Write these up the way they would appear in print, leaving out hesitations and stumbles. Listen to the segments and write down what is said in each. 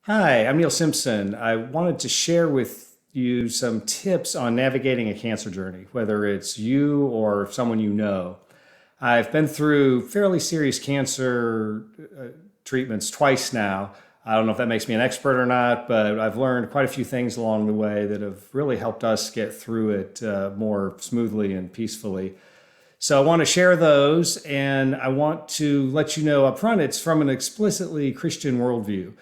Hi, I'm Neil Simpson. I wanted to share with you some tips on navigating a cancer journey, whether it's you or someone you know. I've been through fairly serious cancer treatments twice now. I don't know if that makes me an expert or not, but I've learned quite a few things along the way that have really helped us get through it more smoothly and peacefully. So I want to share those, and I want to let you know up front it's from an explicitly Christian worldview.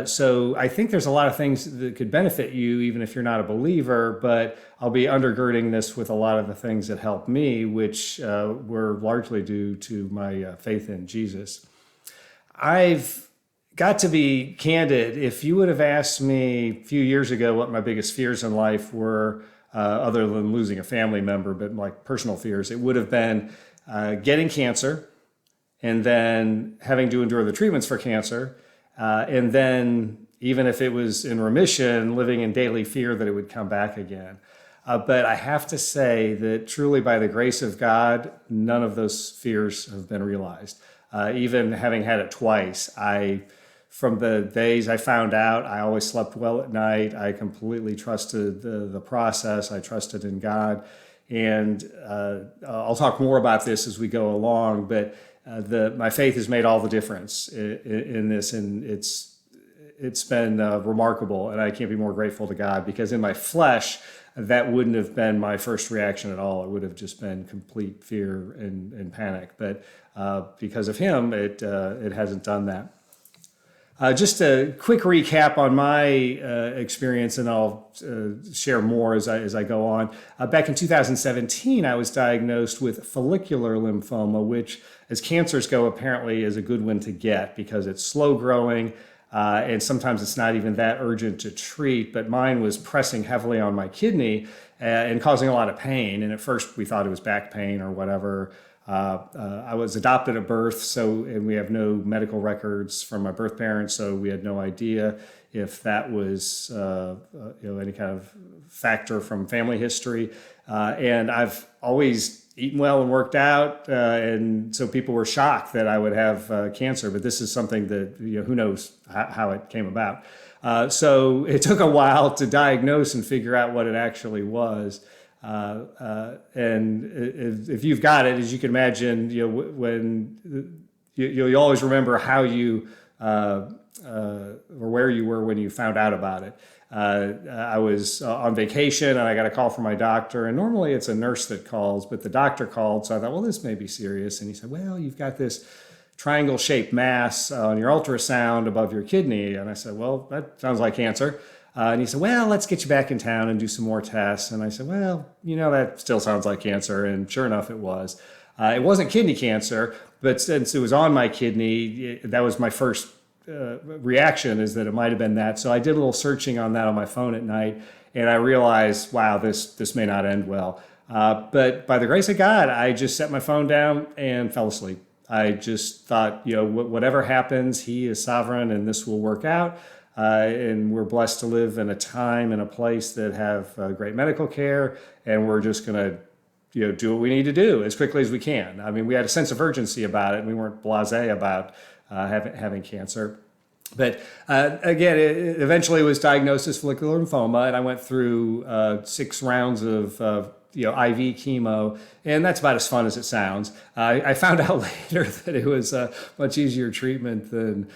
So I think there's a lot of things that could benefit you, even if you're not a believer, but I'll be undergirding this with a lot of the things that helped me, which were largely due to my faith in Jesus. I've got to be candid. If you would have asked me a few years ago what my biggest fears in life were, other than losing a family member, but like personal fears, it would have been getting cancer and then having to endure the treatments for cancer. And then, even if it was in remission, living in daily fear that it would come back again. But I have to say that truly, by the grace of God, none of those fears have been realized. Even having had it twice, from the days I found out, I always slept well at night. I completely trusted the process. I trusted in God. And I'll talk more about this as we go along, but my faith has made all the difference in this, and it's been remarkable, and I can't be more grateful to God, because in my flesh, that wouldn't have been my first reaction at all. It would have just been complete fear and panic. But because of Him, it hasn't done that. Just a quick recap on my experience, and I'll share more as I go on. Back in 2017, I was diagnosed with follicular lymphoma, which, as cancers go, apparently is a good one to get because it's slow growing, and sometimes it's not even that urgent to treat. But mine was pressing heavily on my kidney and causing a lot of pain. And at first, we thought it was back pain or whatever. I was adopted at birth, and we have no medical records from my birth parents, so we had no idea if that was any kind of factor from family history. And I've always eaten well and worked out, and so people were shocked that I would have cancer. But this is something that who knows how it came about. So it took a while to diagnose and figure out what it actually was. And if you've got it, as you can imagine, when you always remember how you or where you were when you found out about it. I was on vacation and I got a call from my doctor, and normally it's a nurse that calls, but the doctor called, so I thought, well, this may be serious. And he said, well, you've got this triangle-shaped mass on your ultrasound above your kidney. And I said, well, that sounds like cancer. And he said, well, let's get you back in town and do some more tests. And I said, well, that still sounds like cancer. And sure enough, it was. It wasn't kidney cancer, but since it was on my kidney, that was my first reaction, is that it might have been that. So I did a little searching on that on my phone at night, and I realized, wow, this may not end well. But by the grace of God, I just set my phone down and fell asleep. I just thought, whatever happens, He is sovereign and this will work out. And we're blessed to live in a time and a place that have great medical care, and we're just going to do what we need to do as quickly as we can. I mean, we had a sense of urgency about it, and we weren't blasé about having cancer. But again, it eventually was diagnosed as follicular lymphoma, and I went through 6 rounds of IV chemo, and that's about as fun as it sounds. I found out later that it was a much easier treatment than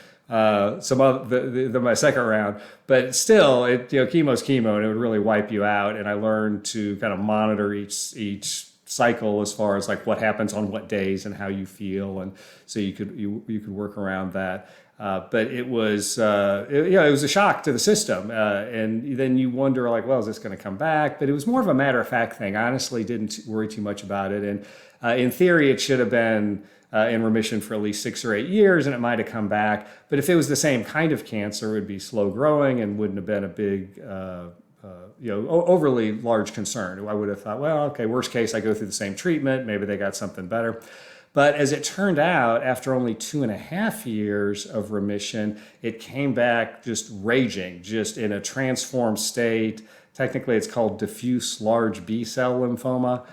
some other than my second round, but still, chemo's chemo, and it would really wipe you out. And I learned to kind of monitor each cycle as far as like what happens on what days and how you feel, and so you could work around that. But it was it was a shock to the system, and then you wonder like, well, is this going to come back? But it was more of a matter of fact thing. I honestly didn't worry too much about it, and in theory, it should have been in remission for at least 6 or 8 years, and it might have come back. But if it was the same kind of cancer, it would be slow growing and wouldn't have been a big, overly large concern. I would have thought, well, okay, worst case, I go through the same treatment. Maybe they got something better. But as it turned out, after only 2.5 years of remission, it came back just raging, just in a transformed state. Technically, it's called diffuse large B-cell lymphoma.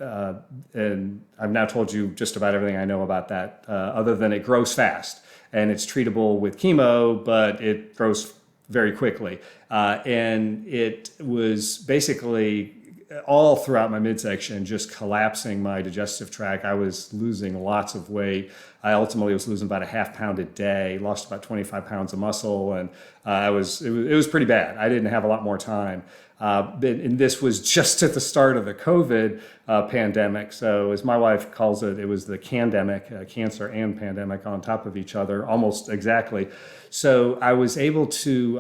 and I've now told you just about everything I know about that, other than it grows fast and it's treatable with chemo, but it grows very quickly. And it was basically all throughout my midsection, just collapsing my digestive tract. I was losing lots of weight. I ultimately was losing about a half pound a day, lost about 25 pounds of muscle, and it was pretty bad. I didn't have a lot more time. And this was just at the start of the COVID pandemic. So as my wife calls it, it was the candemic, cancer and pandemic on top of each other, almost exactly. So I was able to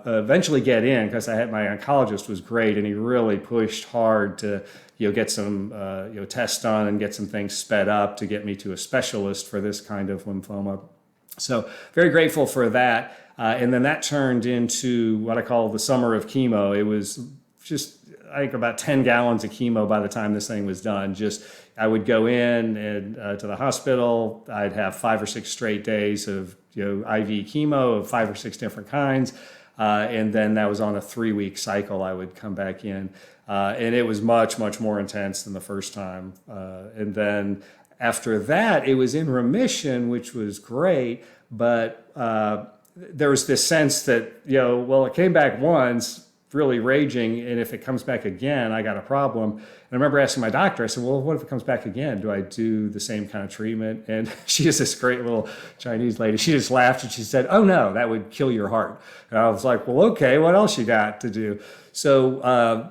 eventually get in because my oncologist was great, and he really pushed hard to get some tests done and get some things sped up to get me to a specialist for this kind of lymphoma. So very grateful for that. And then that turned into what I call the summer of chemo. It was just, I think, about 10 gallons of chemo by the time this thing was done. I would go in and to the hospital. I'd have 5 or 6 straight days of IV chemo of 5 or 6 different kinds. And then that was on a 3-week cycle. I would come back in. And it was much, much more intense than the first time. And then after that, it was in remission, which was great. But there was this sense that, it came back once, really raging, and if it comes back again, I got a problem. And I remember asking my doctor, I said, well, what if it comes back again? Do I do the same kind of treatment? And she is this great little Chinese lady. She just laughed and she said, oh no, that would kill your heart. And I was like, well, okay, what else you got to do? So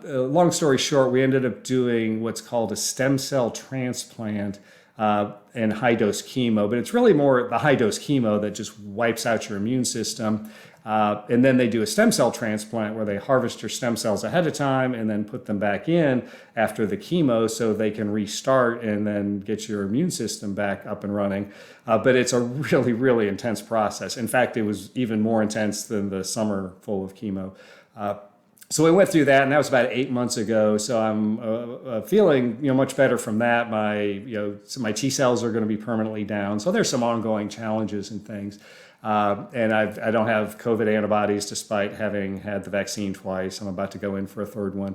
long story short, we ended up doing what's called a stem cell transplant and high-dose chemo, but it's really more the high-dose chemo that just wipes out your immune system. And then they do a stem cell transplant where they harvest your stem cells ahead of time and then put them back in after the chemo so they can restart and then get your immune system back up and running. But it's a really, really intense process. In fact, it was even more intense than the summer full of chemo. So we went through that, and that was about 8 months ago. So I'm feeling much better from that. My T cells are going to be permanently down. So there's some ongoing challenges and things. And I don't have COVID antibodies despite having had the vaccine twice. I'm about to go in for a third one.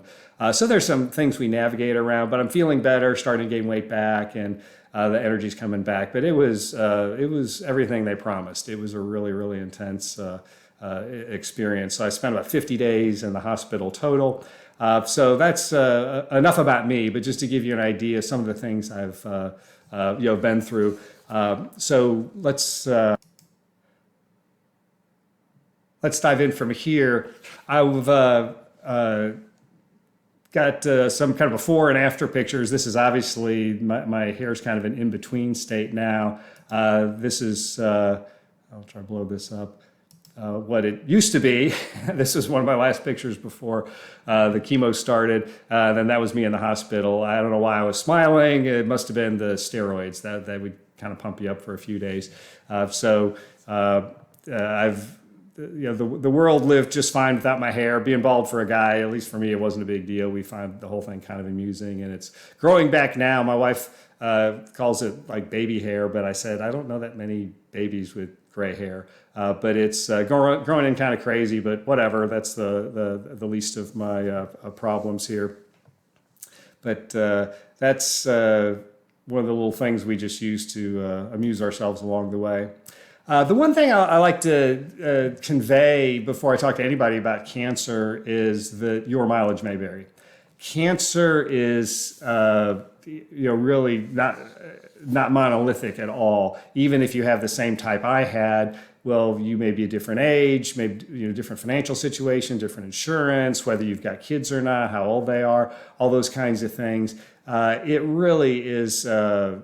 So there's some things we navigate around, but I'm feeling better, starting to gain weight back, and the energy's coming back. But it was everything they promised. It was a really, really intense experience. So I spent about 50 days in the hospital total. So that's enough about me, but just to give you an idea of some of the things I've been through. So let's dive in from here. I've got some kind of before and after pictures. This is obviously my hair's kind of an in-between state now. This is, I'll try to blow this up. What it used to be. This is one of my last pictures before the chemo started. Then that was me in the hospital. I don't know why I was smiling. It must have been the steroids that would kind of pump you up for a few days. The world lived just fine without my hair. Being bald for a guy, at least for me, it wasn't a big deal. We find the whole thing kind of amusing, and it's growing back now. My wife calls it like baby hair, but I said I don't know that many babies with gray hair. But it's growing in kind of crazy, but whatever. That's the least of my problems here. But that's one of the little things we just use to amuse ourselves along the way. The one thing I like to convey before I talk to anybody about cancer is that your mileage may vary. Cancer is really not monolithic at all. Even if you have the same type I had, well, you may be a different age, maybe different financial situation, different insurance, whether you've got kids or not, how old they are, all those kinds of things. It really is a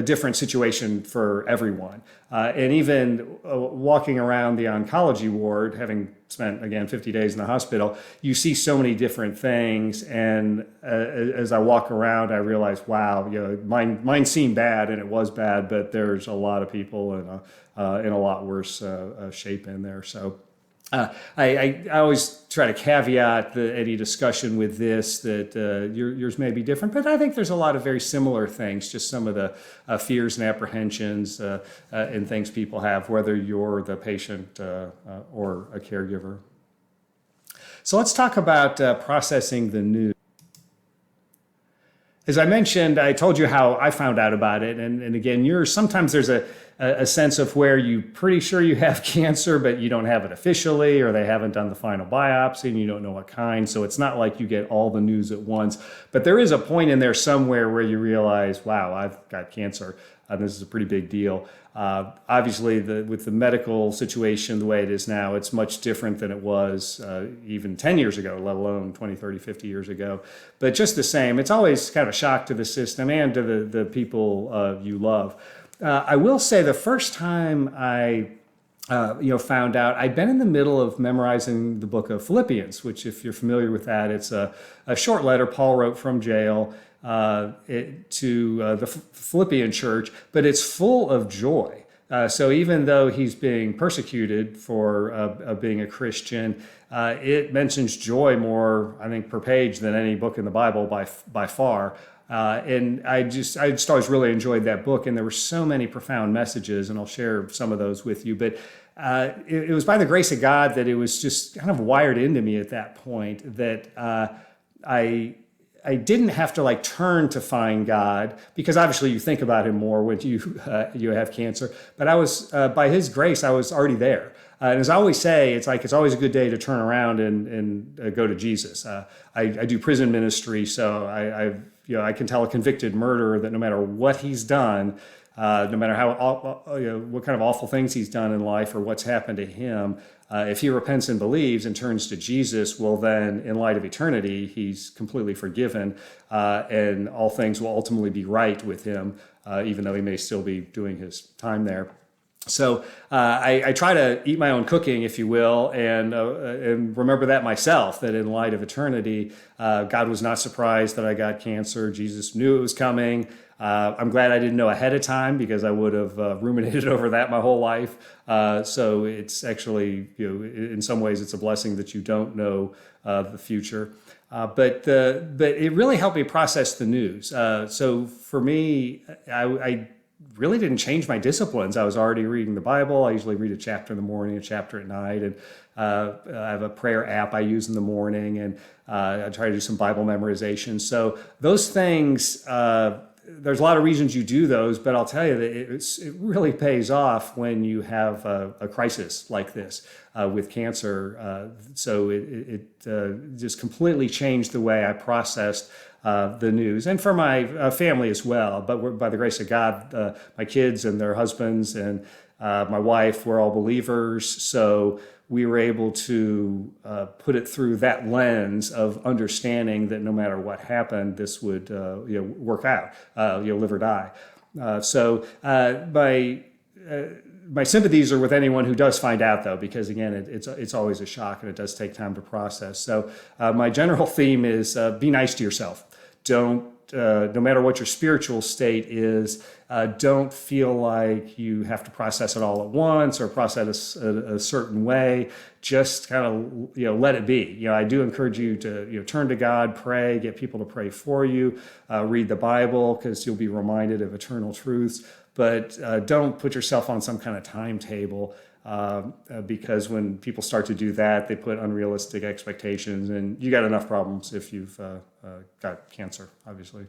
different situation for everyone. And even walking around the oncology ward, having spent, again, 50 days in the hospital, you see so many different things. And as I walk around, I realize, wow, mine seemed bad, and it was bad, but there's a lot of people in a lot worse shape in there. So I always try to caveat any discussion with this that yours may be different, but I think there's a lot of very similar things, just some of the fears and apprehensions and things people have, whether you're the patient or a caregiver. So let's talk about processing the news. As I mentioned, I told you how I found out about it. And again, sometimes there's a sense of where you're pretty sure you have cancer, but you don't have it officially, or they haven't done the final biopsy and you don't know what kind. So it's not like you get all the news at once. But there is a point in there somewhere where you realize, wow, I've got cancer. This is a pretty big deal. Obviously, with the medical situation the way it is now, it's much different than it was even 10 years ago, let alone 20, 30, 50 years ago. But just the same, it's always kind of a shock to the system and to the people you love. I will say the first time I found out, I'd been in the middle of memorizing the book of Philippians, which, if you're familiar with that, it's a short letter Paul wrote from jail to the Philippian church, but it's full of joy. So even though he's being persecuted for being a Christian, it mentions joy more, I think, per page than any book in the Bible by far. And I just always really enjoyed that book, and there were so many profound messages, and I'll share some of those with you. But it was by the grace of God that it was just kind of wired into me at that point that I didn't have to like turn to find God, because obviously you think about him more when you have cancer. But I was by his grace, I was already there. And as I always say, it's always a good day to turn around and go to Jesus. I do prison ministry, so I can tell a convicted murderer that no matter what he's done, no matter how what kind of awful things he's done in life or what's happened to him, if he repents and believes and turns to Jesus, well then, in light of eternity, he's completely forgiven, and all things will ultimately be right with him, even though he may still be doing his time there. So I try to eat my own cooking, if you will, and remember that myself, that in light of eternity, God was not surprised that I got cancer. Jesus knew it was coming. I'm glad I didn't know ahead of time, because I would have ruminated over that my whole life. So it's actually, in some ways, it's a blessing that you don't know the future. But it really helped me process the news. So for me, I really didn't change my disciplines. I was already reading the Bible. I usually read a chapter in the morning, a chapter at night, and I have a prayer app I use in the morning, and I try to do some Bible memorization. So those things, there's a lot of reasons you do those, but I'll tell you that it really pays off when you have a crisis like this with cancer. So it just completely changed the way I processed the news, and for my family as well. But by the grace of God, my kids and their husbands and my wife were all believers, so we were able to put it through that lens of understanding that no matter what happened, this would work out, live or die. So my sympathies are with anyone who does find out, though, because again, it's always a shock, and it does take time to process. So my general theme is be nice to yourself. Don't, no matter what your spiritual state is, don't feel like you have to process it all at once or process a certain way. Just kind of, let it be. I do encourage you to, turn to God, pray, get people to pray for you, read the Bible, because you'll be reminded of eternal truths. But don't put yourself on some kind of timetable, because when people start to do that, they put unrealistic expectations, and you got enough problems if you've got cancer, obviously.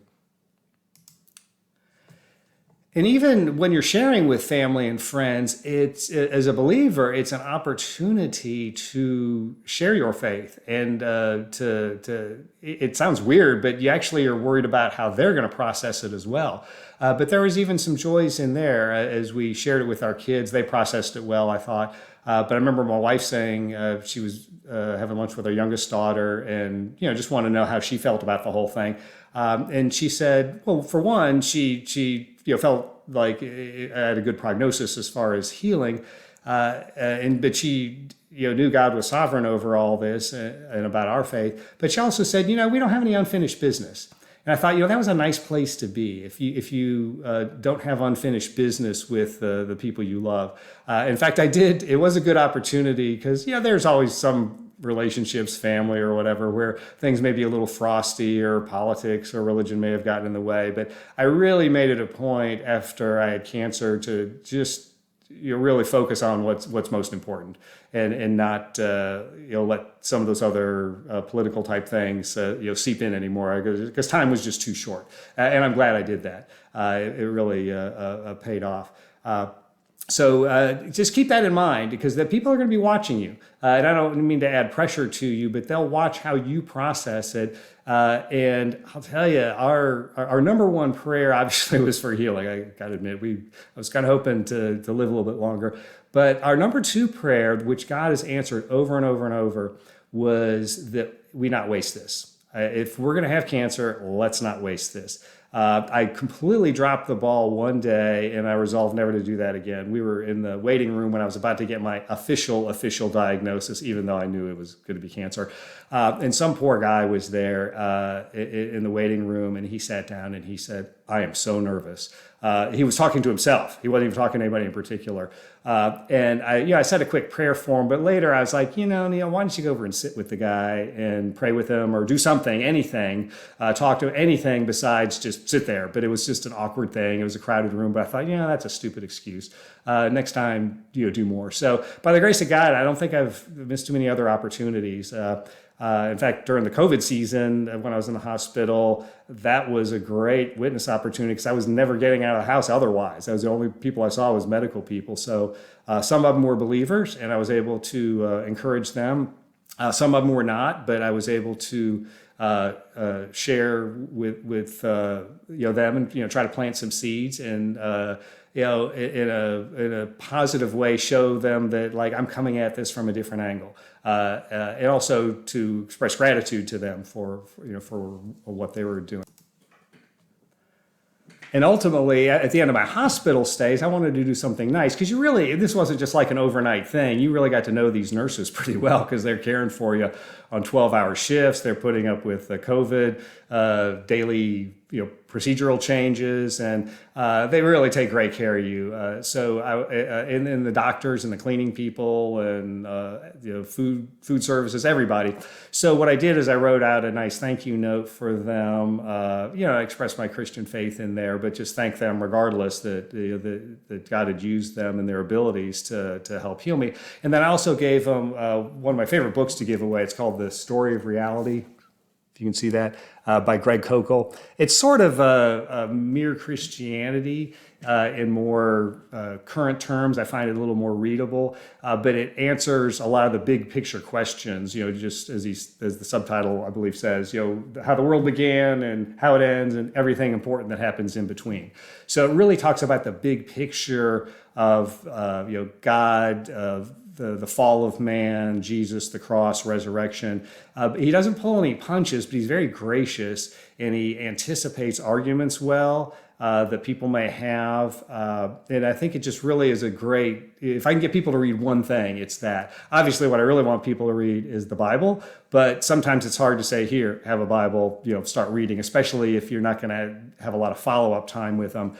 And even when you're sharing with family and friends, it's, as a believer, it's an opportunity to share your faith, and it sounds weird, but you actually are worried about how they're going to process it as well. But there was even some joys in there as we shared it with our kids. They processed it well, I thought. But I remember my wife saying she was having lunch with her youngest daughter, and just wanted to know how she felt about the whole thing. And she said, well, for one, she felt like it had a good prognosis as far as healing, but she knew God was sovereign over all this and about our faith. But she also said, we don't have any unfinished business. And I thought, that was a nice place to be if you don't have unfinished business with the people you love. In fact, I did. It was a good opportunity because there's always some relationships, family or whatever, where things may be a little frosty, or politics or religion may have gotten in the way. But I really made it a point after I had cancer to just really focus on what's most important, and not let some of those other political type things seep in anymore, because time was just too short. And I'm glad I did that. It really paid off. So just keep that in mind, because the people are going to be watching you. And I don't mean to add pressure to you, but they'll watch how you process it. And I'll tell you, our number one prayer obviously was for healing. I got to admit, I was kind of hoping to live a little bit longer. But our number two prayer, which God has answered over and over and over, was that we not waste this. If we're going to have cancer, let's not waste this. I completely dropped the ball one day, and I resolved never to do that again. We were in the waiting room when I was about to get my official diagnosis, even though I knew it was going to be cancer. And some poor guy was there in the waiting room, and he sat down and he said, "I am so nervous." He was talking to himself. He wasn't even talking to anybody in particular. And I said a quick prayer for him, but later I was like, Neil, why don't you go over and sit with the guy and pray with him, or do something, anything, talk to him, anything besides just sit there. But it was just an awkward thing. It was a crowded room, but I thought, that's a stupid excuse. Next time, do more. So by the grace of God, I don't think I've missed too many other opportunities. In fact, during the COVID season, when I was in the hospital, that was a great witness opportunity, because I was never getting out of the house otherwise. That was the only people I saw was medical people. So some of them were believers, and I was able to encourage them. Some of them were not, but I was able to share with them, and try to plant some seeds, and in a positive way, show them that, like, I'm coming at this from a different angle, and also to express gratitude to them for what they were doing. And ultimately, at the end of my hospital stays, I wanted to do something nice, because this wasn't just like an overnight thing. You really got to know these nurses pretty well, because they're caring for you on 12-hour shifts. They're putting up with COVID, daily procedural changes, and they really take great care of you. And the doctors and the cleaning people and food services, everybody. So what I did is I wrote out a nice thank you note for them. I expressed my Christian faith in there, but just thank them regardless that God had used them and their abilities to help heal me. And then I also gave them one of my favorite books to give away. It's called The Story of Reality, if you can see that, by Greg Koukl. It's sort of a mere Christianity in more current terms. I find it a little more readable, but it answers a lot of the big picture questions, just as the subtitle, I believe, says, how the world began and how it ends and everything important that happens in between. So it really talks about the big picture of God, of the fall of man, Jesus, the cross, resurrection. He doesn't pull any punches, but he's very gracious, and he anticipates arguments well that people may have. And I think it just really is if I can get people to read one thing, it's that. Obviously, what I really want people to read is the Bible, but sometimes it's hard to say, here, have a Bible, start reading, especially if you're not going to have a lot of follow-up time with them.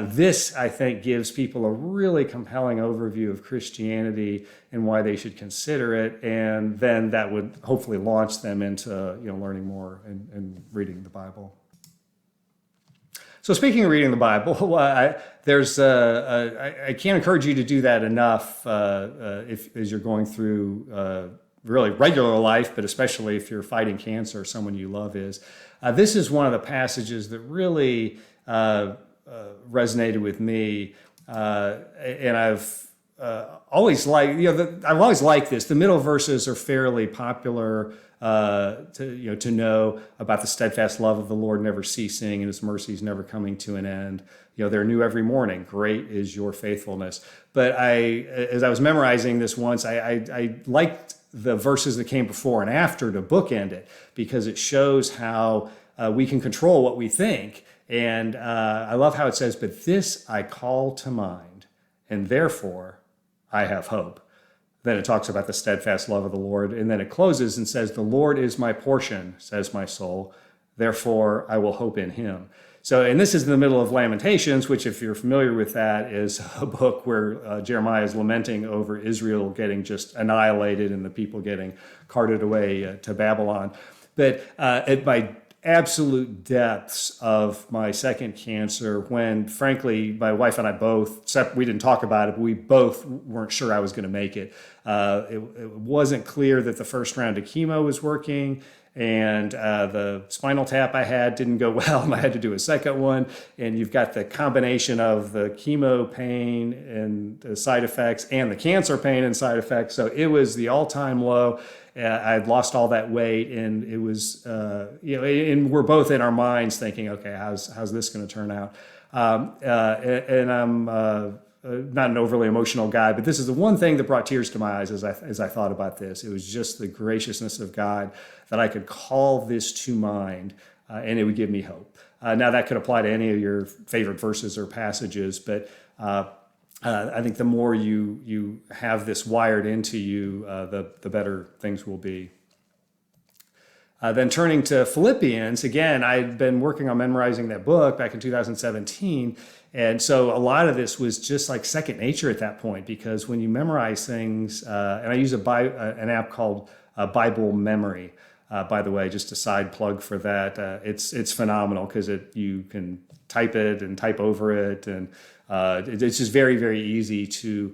This, I think, gives people a really compelling overview of Christianity and why they should consider it, and then that would hopefully launch them into learning more and reading the Bible. So speaking of reading the Bible, I can't encourage you to do that enough as you're going through really regular life, but especially if you're fighting cancer or someone you love is. This is one of the passages that really resonated with me, and I've always liked. I've always liked this. The middle verses are fairly popular to know about the steadfast love of the Lord never ceasing and His mercies never coming to an end. They're new every morning. Great is your faithfulness. But as I was memorizing this once, I liked the verses that came before and after to bookend it, because it shows how we can control what we think. And I love how it says, "But this I call to mind, and therefore I have hope." Then it talks about the steadfast love of the Lord, and then it closes and says, "The Lord is my portion, says my soul, therefore I will hope in Him." And this is in the middle of Lamentations, which, if you're familiar with that, is a book where Jeremiah is lamenting over Israel getting just annihilated and the people getting carted away to Babylon. But by absolute depths of my second cancer when, frankly, my wife and I both, except we didn't talk about it, but we both weren't sure I was going to make it. It wasn't clear that the first round of chemo was working, and the spinal tap I had didn't go well, and I had to do a second one. And you've got the combination of the chemo pain and the side effects and the cancer pain and side effects. So it was the all-time low. I'd lost all that weight, and it was, and we're both in our minds thinking, okay, how's this going to turn out? And I'm not an overly emotional guy, but this is the one thing that brought tears to my eyes as I thought about this. It was just the graciousness of God that I could call this to mind, and it would give me hope. Now that could apply to any of your favorite verses or passages, but I think the more you have this wired into you, the better things will be. Then turning to Philippians, again, I'd been working on memorizing that book back in 2017. And so a lot of this was just like second nature at that point, because when you memorize things, and I use an app called Bible Memory, by the way, just a side plug for that. It's phenomenal because you can type it and type over it, and it's just very, very easy to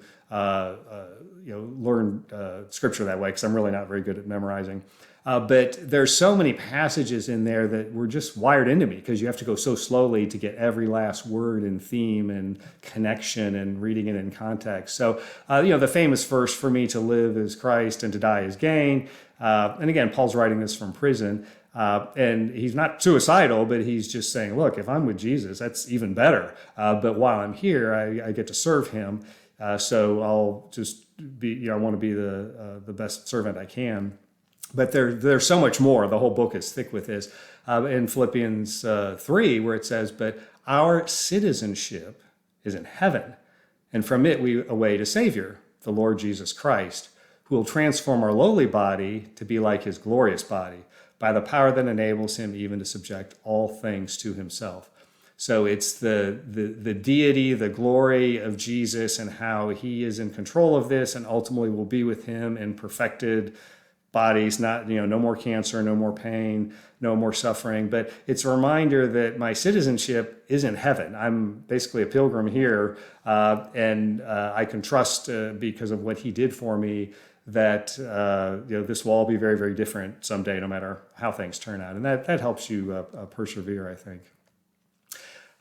learn scripture that way, because I'm really not very good at memorizing. But there's so many passages in there that were just wired into me, because you have to go so slowly to get every last word and theme and connection and reading it in context. So, the famous verse, for me to live is Christ and to die is gain. And again, Paul's writing this from prison. And he's not suicidal, but he's just saying, look, if I'm with Jesus, that's even better. But while I'm here, I get to serve him. So I'll just be, I want to be the best servant I can. But there's so much more. The whole book is thick with this. In Philippians 3, where it says, but our citizenship is in heaven, and from it we await a Savior, the Lord Jesus Christ, who will transform our lowly body to be like his glorious body, by the power that enables him even to subject all things to himself. So it's the deity, the glory of Jesus, and how he is in control of this, and ultimately will be with him in perfected bodies, not, no more cancer, no more pain, no more suffering. But it's a reminder that my citizenship is in heaven. I'm basically a pilgrim here, and I can trust, because of what he did for me, that this will all be very, very different someday, no matter how things turn out. And that helps you persevere, I think.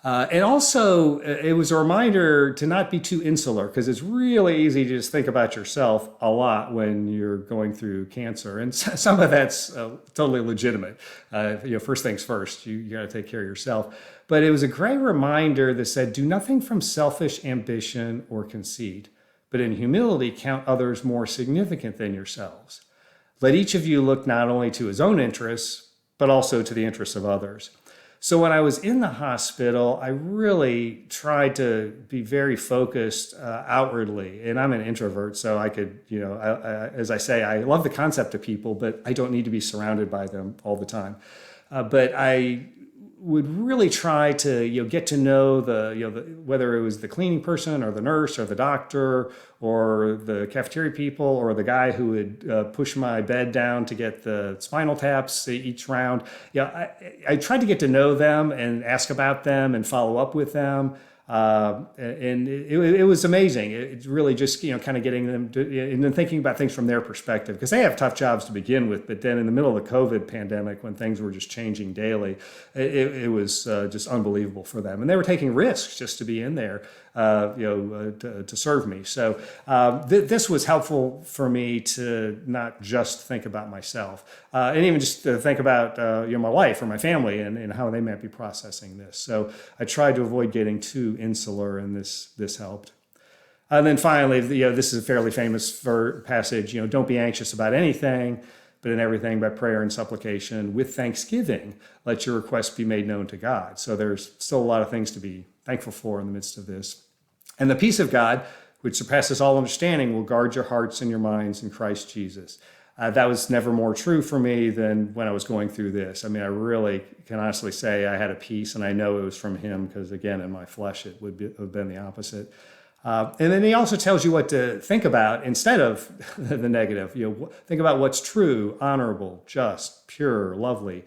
And also, it was a reminder to not be too insular, because it's really easy to just think about yourself a lot when you're going through cancer. And some of that's totally legitimate. First things first, you got to take care of yourself. But it was a great reminder that said, do nothing from selfish ambition or conceit, but in humility count others more significant than yourselves. Let each of you look not only to his own interests, but also to the interests of others. So when I was in the hospital, I really tried to be very focused outwardly. And I'm an introvert, so I could, as I say, I love the concept of people, but I don't need to be surrounded by them all the time. But I would really try to get to know whether it was the cleaning person or the nurse or the doctor or the cafeteria people or the guy who would push my bed down to get the spinal taps each round. I tried to get to know them and ask about them and follow up with them. And it was amazing. It's really just, kind of getting them to, and then thinking about things from their perspective, because they have tough jobs to begin with. But then in the middle of the COVID pandemic, when things were just changing daily, it was just unbelievable for them. And they were taking risks just to be in there, to serve me. So this was helpful for me to not just think about myself, and even just to think about my wife or my family and how they might be processing this. So I tried to avoid getting too insular, and this helped. And then finally, this is a fairly famous passage. Don't be anxious about anything, but in everything by prayer and supplication with thanksgiving, let your requests be made known to God. So there's still a lot of things to be thankful for in the midst of this. And the peace of God, which surpasses all understanding, will guard your hearts and your minds in Christ Jesus. That was never more true for me than when I was going through this. I mean, I really can honestly say I had a peace, and I know it was from him, because again, in my flesh, it would have been the opposite. And then he also tells you what to think about instead of the negative. Think about what's true, honorable, just, pure, lovely.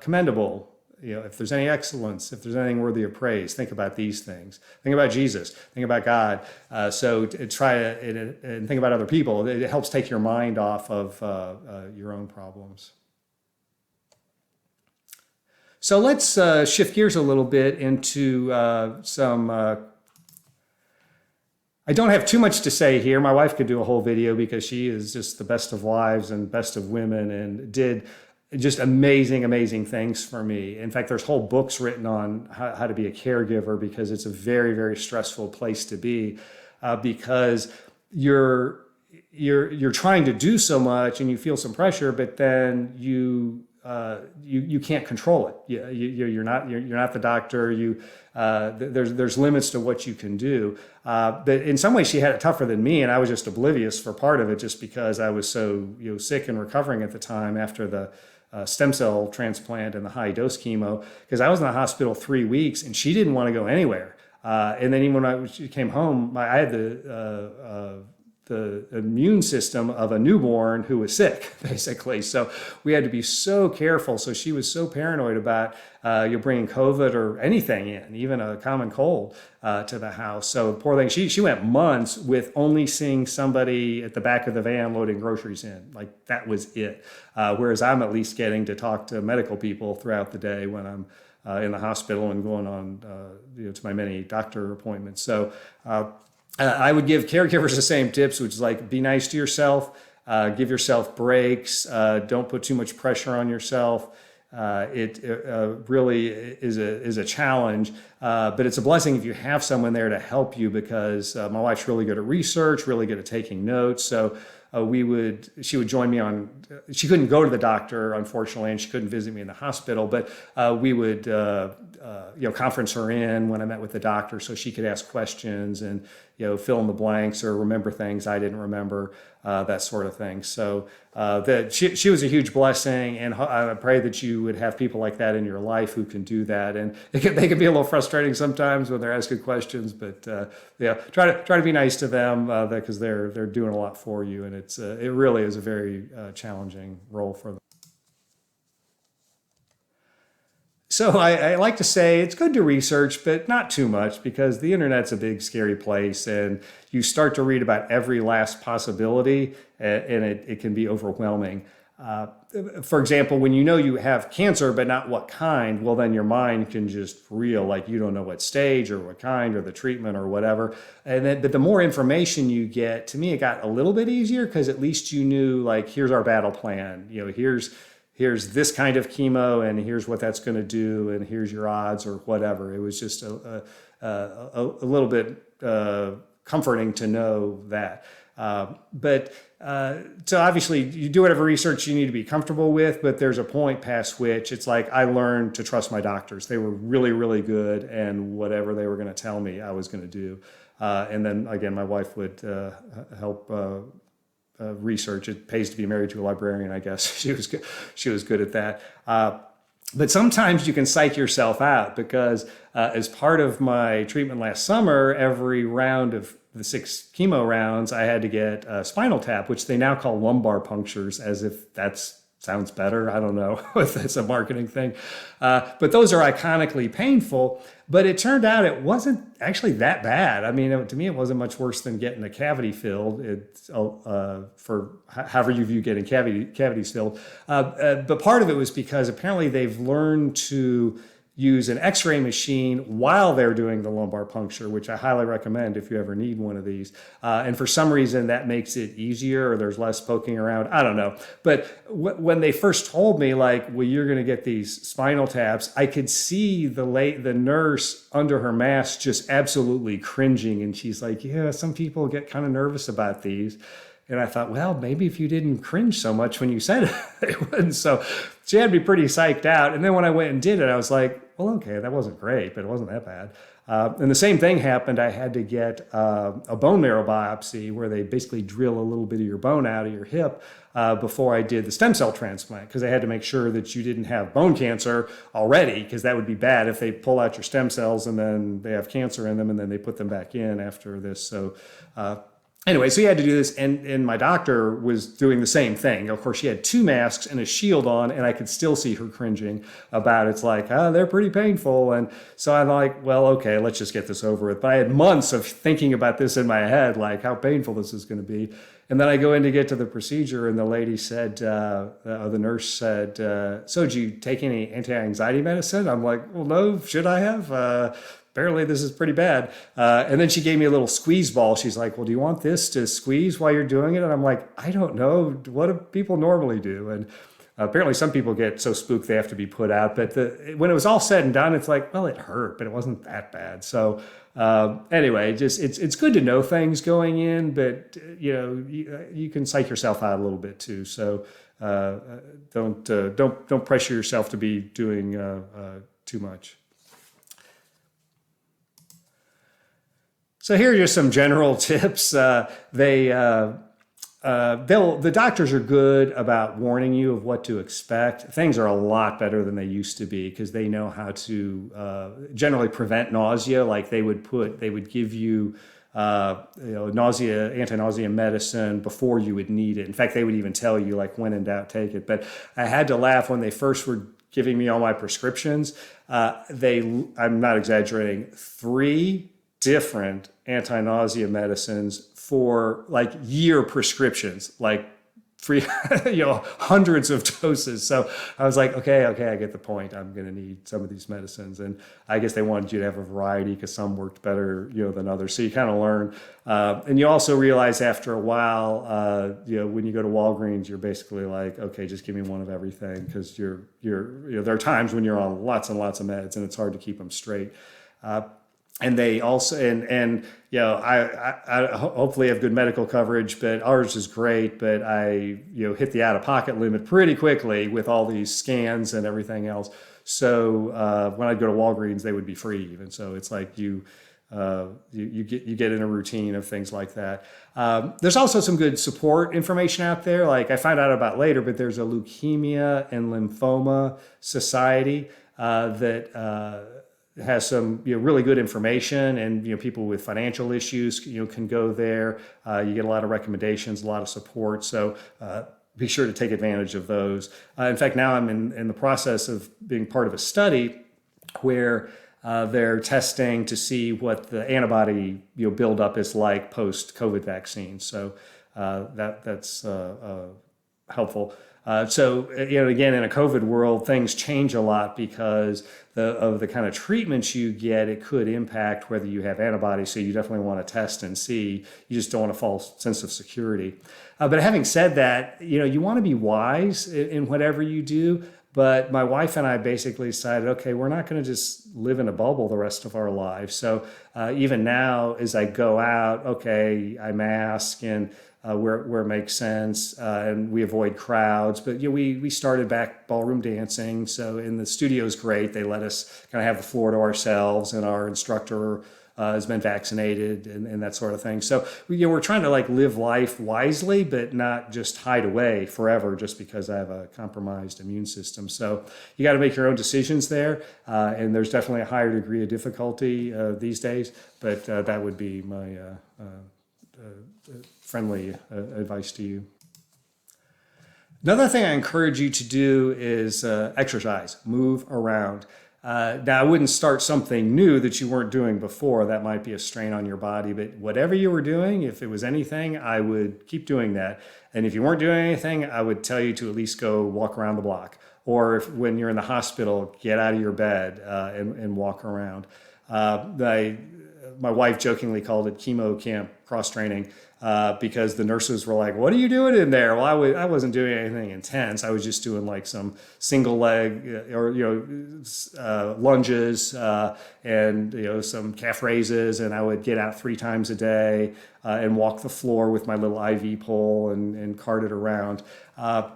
commendable. If there's any excellence, if there's anything worthy of praise, think about these things. Think about Jesus. Think about God. So try and think about other people. It helps take your mind off of your own problems. So let's shift gears a little bit into some. I don't have too much to say here. My wife could do a whole video because she is just the best of wives and best of women and did just amazing, amazing things for me. In fact, there's whole books written on how to be a caregiver because it's a very, very stressful place to be because you're trying to do so much and you feel some pressure, but then you can't control it. You're not the doctor. There's limits to what you can do. But in some ways, she had it tougher than me, and I was just oblivious for part of it, just because I was so sick and recovering at the time after the stem cell transplant and the high dose chemo. Because I was in the hospital 3 weeks, and she didn't want to go anywhere. And then even when she came home, I had the immune system of a newborn who was sick, basically. So we had to be so careful. So she was so paranoid about bringing COVID or anything in, even a common cold, to the house. So poor thing, she went months with only seeing somebody at the back of the van loading groceries in. Like that was it. Whereas I'm at least getting to talk to medical people throughout the day when I'm in the hospital and going on to my many doctor appointments. So I would give caregivers the same tips, which is like be nice to yourself, give yourself breaks, don't put too much pressure on yourself. It really is a challenge, but it's a blessing if you have someone there to help you because my wife's really good at research, really good at taking notes. So she would join me on. She couldn't go to the doctor, unfortunately, and she couldn't visit me in the hospital. But we would conference her in when I met with the doctor, so she could ask questions and fill in the blanks or remember things I didn't remember, that sort of thing. So that she was a huge blessing, and I pray that you would have people like that in your life who can do that. And they can be a little frustrating sometimes when they're asking questions, but try to be nice to them because they're doing a lot for you, and it really is a very challenging role for them. So I like to say it's good to research, but not too much because the internet's a big, scary place and you start to read about every last possibility and it can be overwhelming. For example, when you have cancer, but not what kind, well, then your mind can just reel like you don't know what stage or what kind or the treatment or whatever. But the more information you get, to me, it got a little bit easier because at least you knew like, here's our battle plan. Here's this kind of chemo and here's what that's going to do and here's your odds or whatever. It was just a little bit comforting to know that. So obviously you do whatever research you need to be comfortable with, but there's a point past which it's like I learned to trust my doctors. They were really, really good, and whatever they were going to tell me, I was going to do. And then again, my wife would help research. It pays to be married to a librarian, I guess. She was good at that. But sometimes you can psych yourself out because as part of my treatment last summer, every round of the 6 chemo rounds, I had to get a spinal tap, which they now call lumbar punctures, as if that sounds better. I don't know if that's a marketing thing. But those are iconically painful. But it turned out it wasn't actually that bad. I mean, to me, it wasn't much worse than getting a cavity filled. For however you view getting cavities filled. But part of it was because apparently they've learned to use an x-ray machine while they're doing the lumbar puncture, which I highly recommend if you ever need one of these. And for some reason that makes it easier or there's less poking around. I don't know. But when they first told me like, well, you're going to get these spinal taps, I could see the nurse under her mask just absolutely cringing. And she's like, yeah, some people get kind of nervous about these. And I thought, well, maybe if you didn't cringe so much when you said it, it wouldn't. So she had me pretty psyched out. And then when I went and did it, I was like, well, okay, that wasn't great, but it wasn't that bad. And the same thing happened. I had to get a bone marrow biopsy where they basically drill a little bit of your bone out of your hip before I did the stem cell transplant, because they had to make sure that you didn't have bone cancer already, because that would be bad if they pull out your stem cells and then they have cancer in them and then they put them back in after this. So Anyway, so he had to do this, and my doctor was doing the same thing. Of course, she had two masks and a shield on, and I could still see her cringing about it. It's like, they're pretty painful. And so I'm like, well, okay, let's just get this over with. But I had months of thinking about this in my head, like how painful this is going to be. And then I go in to get to the procedure, and the lady said, the nurse said, so did you take any anti-anxiety medicine? I'm like, well, no, should I have? Apparently this is pretty bad. And then she gave me a little squeeze ball. She's like, well, do you want this to squeeze while you're doing it? And I'm like, I don't know. What do people normally do? And apparently some people get so spooked they have to be put out. But when it was all said and done, it's like, well, it hurt, but it wasn't that bad. So anyway, just it's good to know things going in, but you can psych yourself out a little bit too. So don't pressure yourself to be doing too much. So here are just some general tips. The doctors are good about warning you of what to expect. Things are a lot better than they used to be because they know how to generally prevent nausea. Like they would give you anti-nausea medicine before you would need it. In fact, they would even tell you like when in doubt, take it. But I had to laugh when they first were giving me all my prescriptions. I'm not exaggerating, 3 different anti-nausea medicines for like year prescriptions, like hundreds of doses. So I was like, okay, I get the point. I'm going to need some of these medicines. And I guess they wanted you to have a variety because some worked better, than others. So you kind of learn. And you also realize after a while, when you go to Walgreens, you're basically like, okay, just give me one of everything because there are times when you're on lots and lots of meds and it's hard to keep them straight. And they also, I hopefully have good medical coverage, but ours is great. But I, hit the out-of-pocket limit pretty quickly with all these scans and everything else. So when I'd go to Walgreens, they would be free even. So it's like you get in a routine of things like that. There's also some good support information out there. Like I found out about later, but there's a leukemia and lymphoma society that has some really good information, and people with financial issues can go there. You get a lot of recommendations, a lot of support. So be sure to take advantage of those. In fact, now I'm in the process of being part of a study where they're testing to see what the antibody buildup is like post COVID vaccine. So that's helpful. So again, in a COVID world, things change a lot because of the kind of treatments you get. It could impact whether you have antibodies. So you definitely want to test and see. You just don't want a false sense of security. But having said that, you want to be wise in whatever you do. But my wife and I basically decided, okay, we're not going to just live in a bubble the rest of our lives. So even now, as I go out, okay, I mask and where it makes sense, and we avoid crowds. But we started back ballroom dancing, so in the studio is great. They let us kind of have the floor to ourselves, and our instructor has been vaccinated and that sort of thing. So we're trying to like live life wisely, but not just hide away forever just because I have a compromised immune system. So you got to make your own decisions there, and there's definitely a higher degree of difficulty these days. But that would be my friendly advice to you. Another thing I encourage you to do is exercise, move around. Now, I wouldn't start something new that you weren't doing before. That might be a strain on your body, but whatever you were doing, if it was anything, I would keep doing that. And if you weren't doing anything, I would tell you to at least go walk around the block. Or when you're in the hospital, get out of your bed and walk around. My wife jokingly called it chemo camp cross-training because the nurses were like, what are you doing in there? Well, I wasn't doing anything intense. I was just doing like some single leg or lunges and some calf raises, and I would get out 3 times a day and walk the floor with my little IV pole and cart it around. My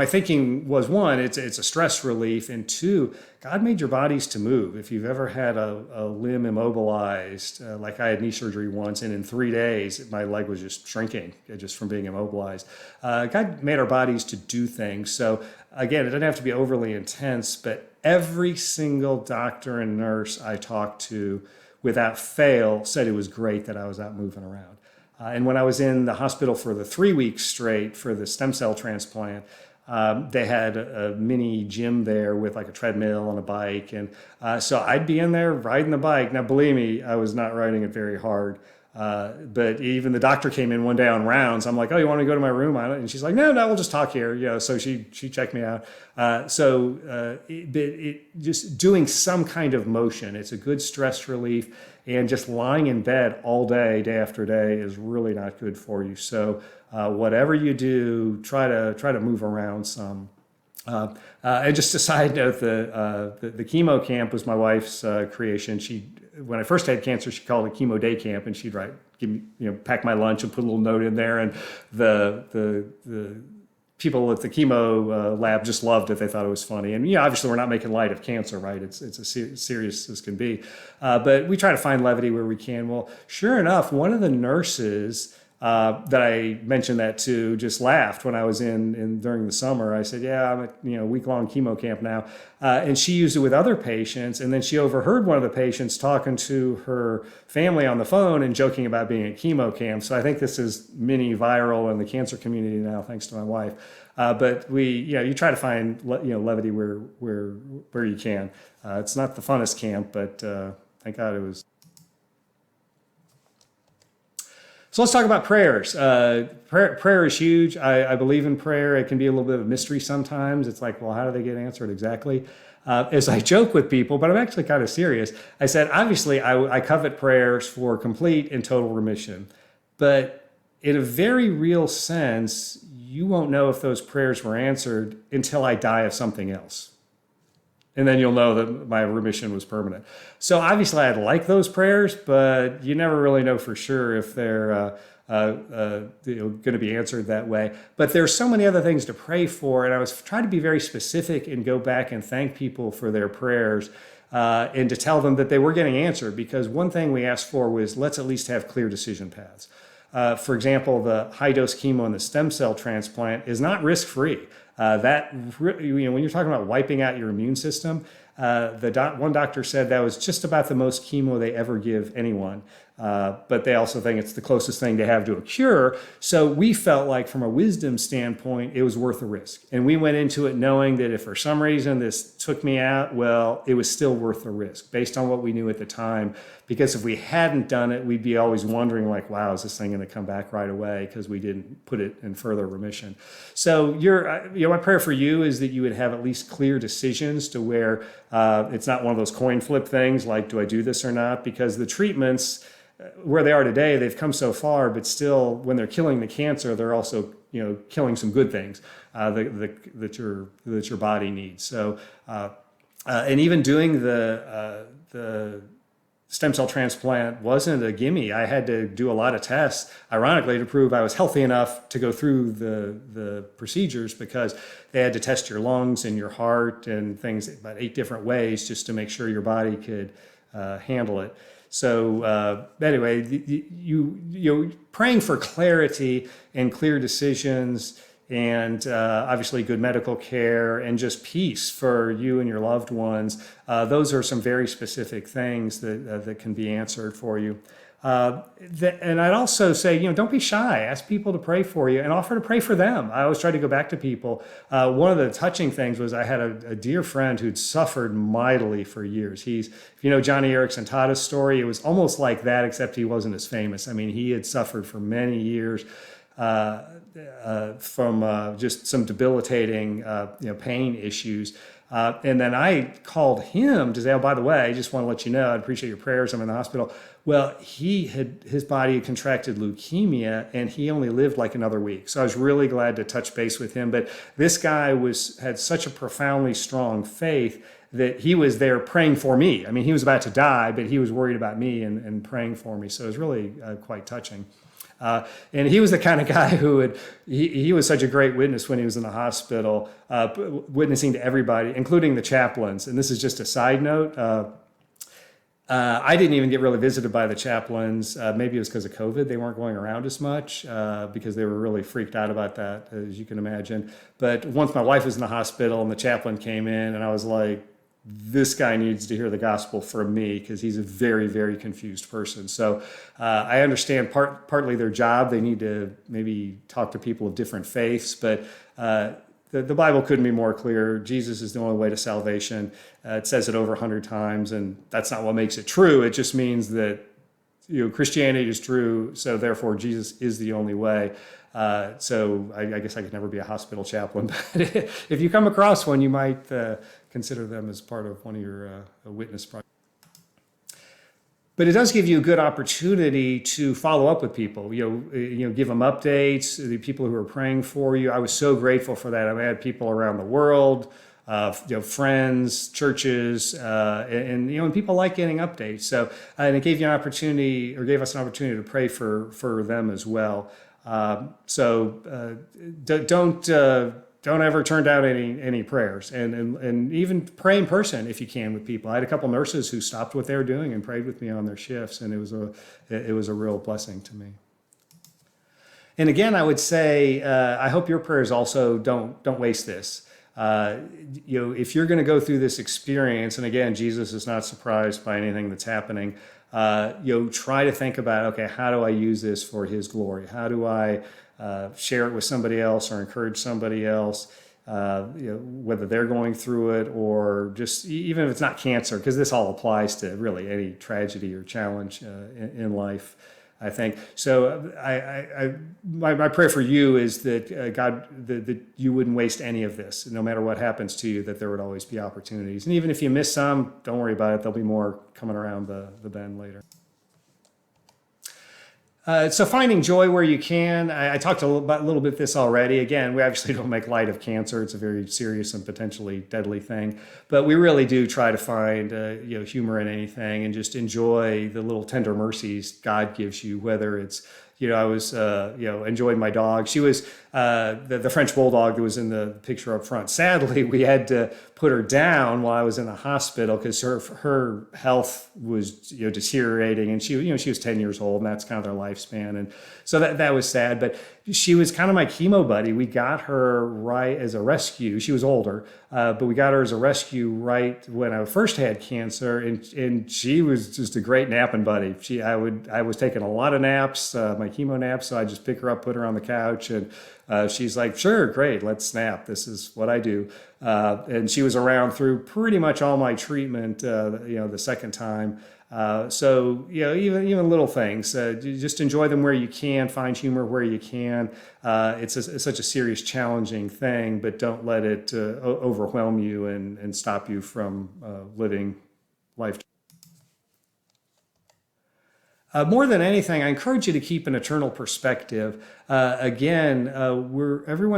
thinking was, 1, it's a stress relief, and 2, God made your bodies to move. If you've ever had a limb immobilized, like I had knee surgery once, and in 3 days, my leg was just shrinking just from being immobilized. God made our bodies to do things. So again, it doesn't have to be overly intense, but every single doctor and nurse I talked to without fail said it was great that I was out moving around. And when I was in the hospital for the 3 weeks straight for the stem cell transplant, they had a mini gym there with like a treadmill and a bike. And so I'd be in there riding the bike. Now, believe me, I was not riding it very hard. But even the doctor came in one day on rounds. I'm like, oh, you want to go to my room? And she's like, no, we'll just talk here. So she checked me out. Just doing some kind of motion, it's a good stress relief. And just lying in bed all day, day after day, is really not good for you. So whatever you do, try to move around some. And just a side note, the chemo camp was my wife's creation. When I first had cancer, she called it chemo day camp, and she'd give me, pack my lunch and put a little note in there. And the people at the chemo lab just loved it. They thought it was funny. And obviously we're not making light of cancer, right? It's as serious as can be. But we try to find levity where we can. Well, sure enough, one of the nurses that I mentioned that to just laughed when I was in during the summer. I said, yeah, I'm at week-long chemo camp now. And she used it with other patients. And then she overheard one of the patients talking to her family on the phone and joking about being at chemo camp. So I think this is mini viral in the cancer community now, thanks to my wife. But you try to find levity where you can. It's not the funnest camp, but thank God it was. So let's talk about prayers. Prayer is huge. I believe in prayer. It can be a little bit of a mystery sometimes. It's like, well, how do they get answered exactly? As I joke with people, but I'm actually kind of serious. I said, obviously, I covet prayers for complete and total remission. But in a very real sense, you won't know if those prayers were answered until I die of something else. And then you'll know that my remission was permanent. So obviously I'd like those prayers, but you never really know for sure if they're going to be answered that way. But there's so many other things to pray for, and I was trying to be very specific and go back and thank people for their prayers and to tell them that they were getting answered, because one thing we asked for was let's at least have clear decision paths. For example, the high-dose chemo and the stem cell transplant is not risk-free. When you're talking about wiping out your immune system, one doctor said that was just about the most chemo they ever give anyone. But they also think it's the closest thing they have to a cure. So we felt like from a wisdom standpoint, it was worth the risk. And we went into it knowing that if for some reason this took me out, well, it was still worth the risk based on what we knew at the time. Because if we hadn't done it, we'd be always wondering like, wow, is this thing going to come back right away? Because we didn't put it in further remission. So my prayer for you is that you would have at least clear decisions to where it's not one of those coin flip things like, do I do this or not? Because the treatments, where they are today, they've come so far, but still, when they're killing the cancer, they're also killing some good things that your body needs. So, and even doing the stem cell transplant wasn't a gimme. I had to do a lot of tests, ironically, to prove I was healthy enough to go through the procedures, because they had to test your lungs and your heart and things about 8 different ways just to make sure your body could handle it. So anyway, you praying for clarity and clear decisions, and obviously good medical care and just peace for you and your loved ones. Those are some very specific things that can be answered for you. And I'd also say, don't be shy. Ask people to pray for you and offer to pray for them. I always try to go back to people. One of the touching things was I had a dear friend who'd suffered mightily for years. If you know Johnny Erickson Tada's story, it was almost like that, except he wasn't as famous. I mean, he had suffered for many years from just some debilitating pain issues. And then I called him to say, oh, by the way, I just want to let you know, I'd appreciate your prayers. I'm in the hospital. Well, his body had contracted leukemia, and he only lived like another week. So I was really glad to touch base with him. But this guy had such a profoundly strong faith that he was there praying for me. I mean, he was about to die, but he was worried about me and praying for me. So it was really quite touching. And he was the kind of guy who he was such a great witness when he was in the hospital, witnessing to everybody, including the chaplains. And this is just a side note. I didn't even get really visited by the chaplains. Maybe it was because of COVID. They weren't going around as much because they were really freaked out about that, as you can imagine. But once my wife was in the hospital and the chaplain came in, and I was like, this guy needs to hear the gospel from me because he's a very, very confused person. So I understand partly their job. They need to maybe talk to people of different faiths, but the Bible couldn't be more clear. Jesus is the only way to salvation. It says it over 100 times, and that's not what makes it true. It just means that Christianity is true, so therefore Jesus is the only way. So I guess I could never be a hospital chaplain, but if you come across one, you might consider them as part of one of your witness projects. But it does give you a good opportunity to follow up with people. Give them updates. The people who are praying for you. I was so grateful for that. I had people around the world, friends, churches, and people like getting updates. So and it gave you an opportunity, or gave us an opportunity to pray for them as well. Don't ever turn down any prayers, and even pray in person if you can with people. I had a couple nurses who stopped what they were doing and prayed with me on their shifts, and it was a real blessing to me. And again, I would say I hope your prayers also don't waste this. If you're going to go through this experience, and again, Jesus is not surprised by anything that's happening. Try to think about, okay, how do I use this for His glory? How do I share it with somebody else or encourage somebody else, whether they're going through it or just even if it's not cancer, because this all applies to really any tragedy or challenge in life, I think. So my prayer for you is that God, that you wouldn't waste any of this, no matter what happens to you, that there would always be opportunities. And even if you miss some, don't worry about it. There'll be more coming around the bend later. So finding joy where you can. I talked a little bit this already. Again, we obviously don't make light of cancer. It's a very serious and potentially deadly thing. But we really do try to find humor in anything and just enjoy the little tender mercies God gives you, whether it's I was enjoying my dog. She was the French bulldog that was in the picture up front. Sadly, we had to put her down while I was in the hospital because her health was deteriorating, and she was 10 years old, and that's kind of their lifespan, and so that was sad. But she was kind of my chemo buddy. We got her right as a rescue. She was older, but we got her as a rescue right when I first had cancer, and she was just a great napping buddy. I was taking a lot of naps, my chemo naps, so I just pick her up, put her on the couch, and she's like, sure, great, let's nap. This is what I do. And she was around through pretty much all my treatment, the second time. So even little things, just enjoy them where you can, find humor where you can. It's such a serious, challenging thing, but don't let it overwhelm you and stop you from living life. More than anything, I encourage you to keep an eternal perspective. Everyone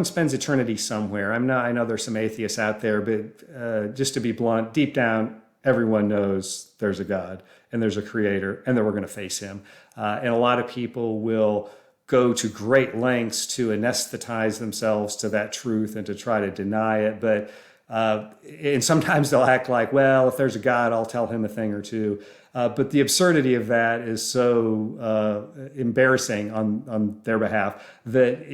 spends eternity somewhere. I know there's some atheists out there, but just to be blunt, deep down, everyone knows there's a God and there's a creator and that we're going to face him. And a lot of people will go to great lengths to anesthetize themselves to that truth and to try to deny it. But and sometimes they'll act like, well, if there's a God, I'll tell him a thing or two. But the absurdity of that is so embarrassing on their behalf that,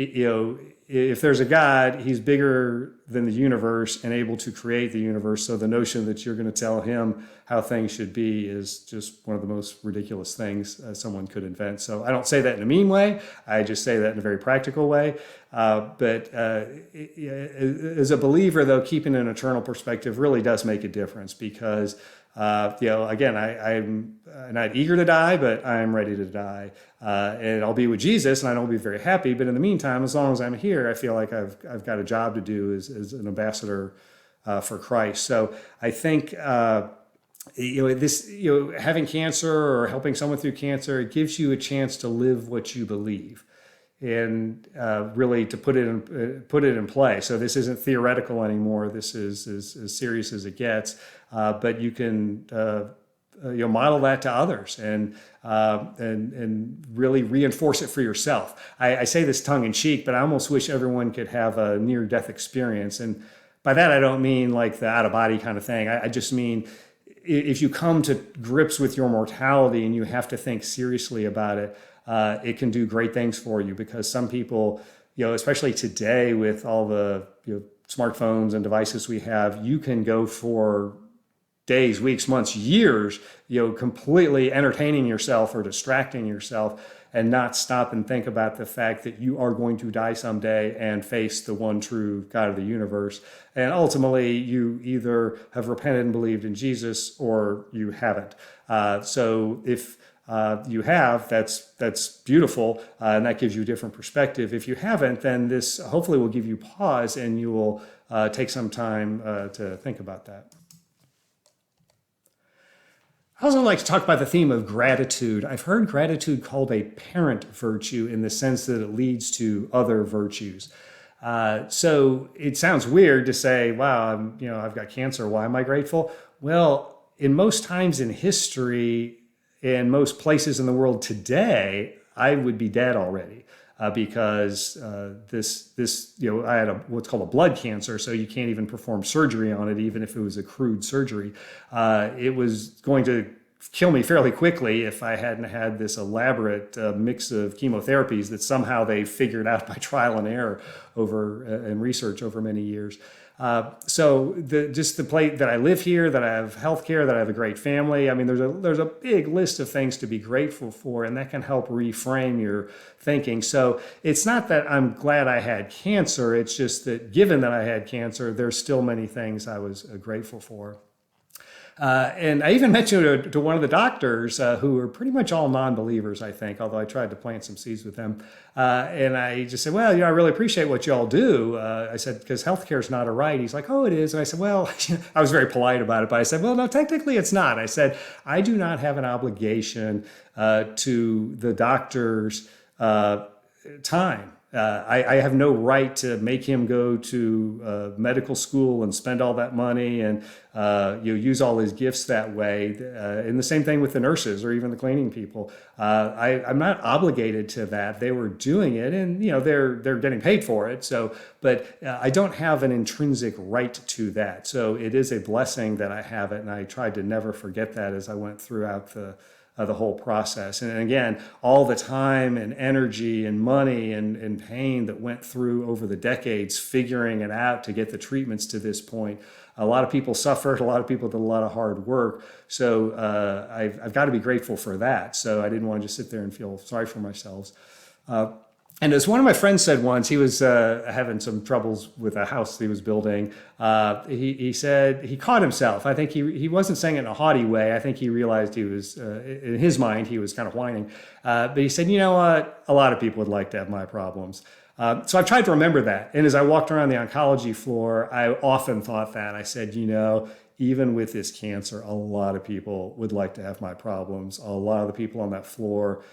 if there's a God, he's bigger than the universe and able to create the universe. So the notion that you're going to tell him how things should be is just one of the most ridiculous things someone could invent. So I don't say that in a mean way. I just say that in a very practical way. But as a believer, though, keeping an eternal perspective really does make a difference because again, I'm not eager to die, but I'm ready to die. And I'll be with Jesus and I don't be very happy. But in the meantime, as long as I'm here, I feel like I've got a job to do as an ambassador for Christ. So I think, having cancer or helping someone through cancer, it gives you a chance to live what you believe. And really to put it in play. So this isn't theoretical anymore. This is as serious as it gets. But you can model that to others and really reinforce it for yourself. I say this tongue in cheek, but I almost wish everyone could have a near-death experience. And by that I don't mean like the out-of-body kind of thing. I just mean if you come to grips with your mortality and you have to think seriously about it. It can do great things for you because some people, especially today with all the smartphones and devices we have, you can go for days, weeks, months, years, completely entertaining yourself or distracting yourself, and not stop and think about the fact that you are going to die someday and face the one true God of the universe. And ultimately, you either have repented and believed in Jesus or you haven't. So if you have, that's beautiful, and that gives you a different perspective. If you haven't, then this hopefully will give you pause, and you will take some time to think about that. I also like to talk about the theme of gratitude. I've heard gratitude called a parent virtue in the sense that it leads to other virtues. So it sounds weird to say, wow, I've got cancer. Why am I grateful? Well, in most times in history, in most places in the world today, I would be dead already. Because I had what's called a blood cancer, so you can't even perform surgery on it, even if it was a crude surgery. It was going to kill me fairly quickly if I hadn't had this elaborate mix of chemotherapies that somehow they figured out by trial and error and research over many years. So just the plate that I live here, that I have healthcare, that I have a great family. I mean, there's a big list of things to be grateful for, and that can help reframe your thinking. So it's not that I'm glad I had cancer. It's just that given that I had cancer, there's still many things I was grateful for. And I even mentioned to one of the doctors who were pretty much all non-believers, I think, although I tried to plant some seeds with them. And I just said, well, I really appreciate what y'all do. I said, because healthcare is not a right. He's like, oh, it is. And I said, well, I was very polite about it, but I said, well, no, technically it's not. I said, I do not have an obligation to the doctor's time. I have no right to make him go to medical school and spend all that money and use all his gifts that way. And the same thing with the nurses or even the cleaning people. I'm not obligated to that. They were doing it, and they're getting paid for it. So, but I don't have an intrinsic right to that. So it is a blessing that I have it, and I tried to never forget that as I went throughout the whole process. And again, all the time and energy and money and pain that went through over the decades figuring it out to get the treatments to this point. A lot of people suffered, a lot of people did a lot of hard work. So I've got to be grateful for that. So I didn't want to just sit there and feel sorry for myself. And as one of my friends said once, he was having some troubles with a house he was building. He said he caught himself. I think he wasn't saying it in a haughty way. I think he realized he was, in his mind, he was kind of whining. But he said, you know what? A lot of people would like to have my problems. So I've tried to remember that. And as I walked around the oncology floor, I often thought that. I said, even with this cancer, a lot of people would like to have my problems. A lot of the people on that floor,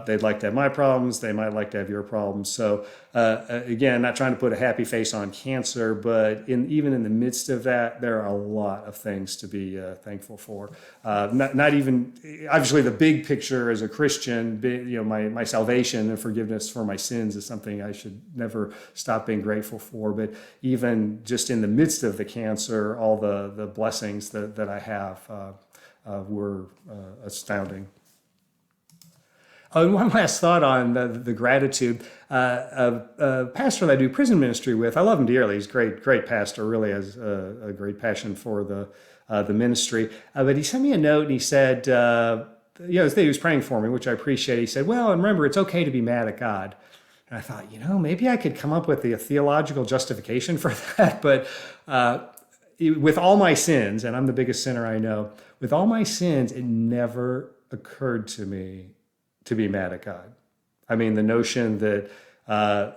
they'd like to have my problems. They might like to have your problems. So again, not trying to put a happy face on cancer, but even in the midst of that, there are a lot of things to be thankful for. Not even, obviously the big picture as a Christian, my salvation and forgiveness for my sins is something I should never stop being grateful for. But even just in the midst of the cancer, all the blessings that I have were astounding. And one last thought on the gratitude. A pastor that I do prison ministry with, I love him dearly. He's a great pastor, really has a great passion for the ministry. But he sent me a note and he said, he was praying for me, which I appreciate. He said, well, and remember, it's okay to be mad at God. And I thought, maybe I could come up with a theological justification for that. But with all my sins, and I'm the biggest sinner I know, with all my sins, it never occurred to me to be mad at God. I mean, the notion that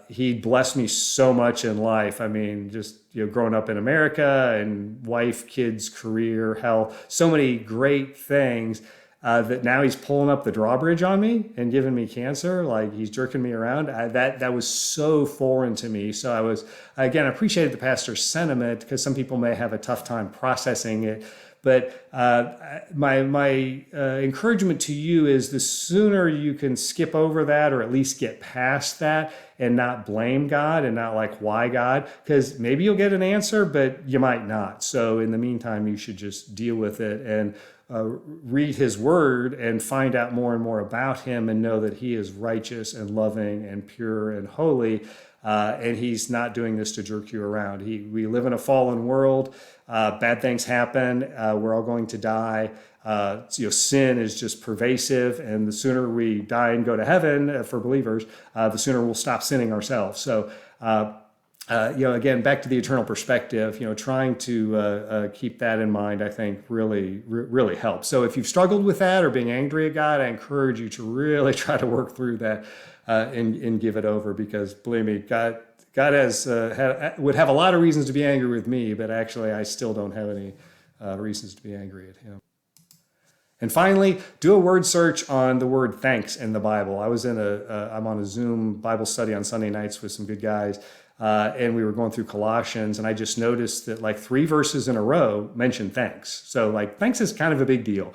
he blessed me so much in life. I mean, just growing up in America and wife, kids, career, health, so many great things that now he's pulling up the drawbridge on me and giving me cancer, like he's jerking me around. That was so foreign to me. So I was, again, I appreciated the pastor's sentiment because some people may have a tough time processing it. But my encouragement to you is the sooner you can skip over that or at least get past that and not blame God and not like, why God? Because maybe you'll get an answer, but you might not. So in the meantime, you should just deal with it and read his word and find out more and more about him and know that he is righteous and loving and pure and holy. And he's not doing this to jerk you around. We live in a fallen world. Bad things happen. We're all going to die. Sin is just pervasive, and the sooner we die and go to heaven for believers, the sooner we'll stop sinning ourselves. So, again, back to the eternal perspective. Trying to keep that in mind, I think, really helps. So, if you've struggled with that or being angry at God, I encourage you to really try to work through that and give it over, because believe me, God would have a lot of reasons to be angry with me, but actually, I still don't have any reasons to be angry at him. And finally, do a word search on the word thanks in the Bible. I'm on a Zoom Bible study on Sunday nights with some good guys, and we were going through Colossians, and I just noticed that like 3 verses in a row mention thanks. So like thanks is kind of a big deal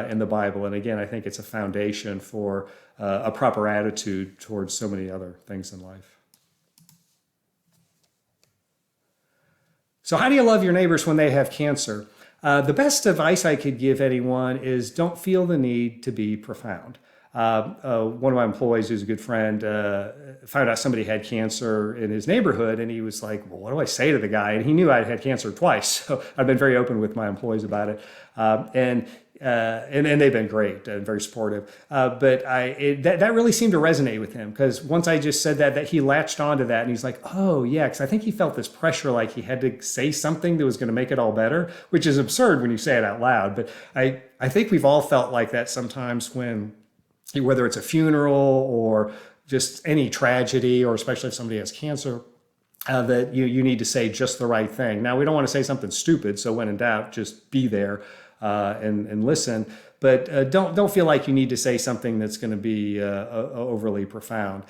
in the Bible. And again, I think it's a foundation for a proper attitude towards so many other things in life. So how do you love your neighbors when they have cancer? The best advice I could give anyone is don't feel the need to be profound. One of my employees, who's a good friend, found out somebody had cancer in his neighborhood, and he was like, well, what do I say to the guy? And he knew I'd had cancer twice, so I've been very open with my employees about it. And they've been great and very supportive. But that really seemed to resonate with him, because once I just said that he latched onto that, and he's like, oh yeah, because I think he felt this pressure, like he had to say something that was going to make it all better, which is absurd when you say it out loud. But I think we've all felt like that sometimes whether it's a funeral or just any tragedy, or especially if somebody has cancer, that you need to say just the right thing. Now, we don't want to say something stupid, so when in doubt, just be there and listen. But don't feel like you need to say something that's going to be overly profound.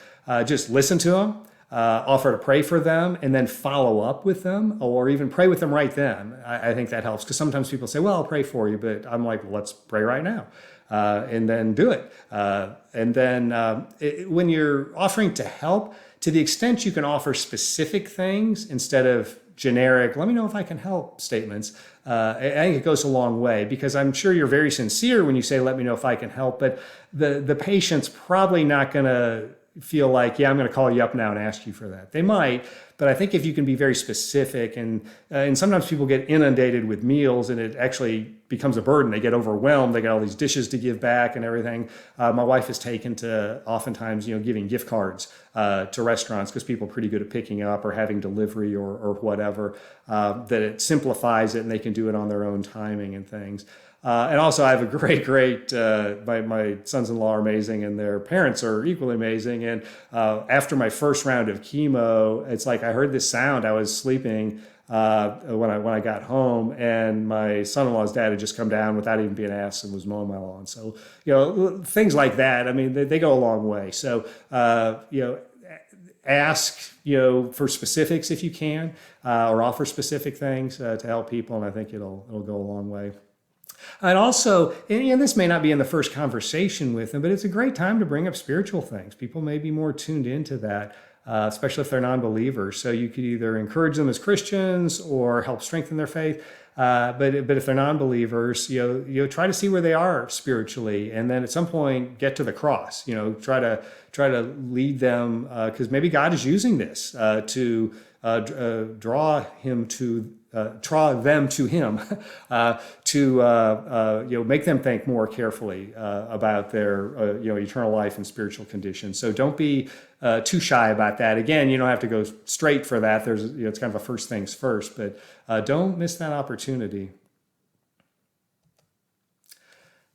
Just listen to them, offer to pray for them, and then follow up with them, or even pray with them right then. I think that helps, because sometimes people say, well, I'll pray for you, but I'm like, well, let's pray right now. And then do it. And then when you're offering to help, to the extent you can offer specific things instead of generic, let me know if I can help statements, I think it goes a long way, because I'm sure you're very sincere when you say, let me know if I can help, but the patient's probably not going to feel like, yeah, I'm going to call you up now and ask you for that. They might, but I think if you can be very specific, and sometimes people get inundated with meals and it actually becomes a burden. They get overwhelmed. They got all these dishes to give back and everything. My wife has taken to oftentimes, giving gift cards to restaurants, because people are pretty good at picking up or having delivery or whatever, that it simplifies it and they can do it on their own timing and things. And also, I have a great, my sons-in-law are amazing, and their parents are equally amazing. And after my first round of chemo, it's like I heard this sound. I was sleeping when I got home, and my son-in-law's dad had just come down without even being asked and was mowing my lawn. So, things like that, I mean, they go a long way. So, ask, for specifics if you can, or offer specific things to help people, and I think it'll go a long way. And also, and this may not be in the first conversation with them, but it's a great time to bring up spiritual things. People may be more tuned into that, especially if they're non-believers. So you could either encourage them as Christians or help strengthen their faith. But if they're non-believers, try to see where they are spiritually, and then at some point get to the cross. Try to lead them, because maybe God is using this to draw them to Him, to make them think more carefully about their eternal life and spiritual condition. So don't be too shy about that. Again, you don't have to go straight for that. There's it's kind of a first things first, but don't miss that opportunity.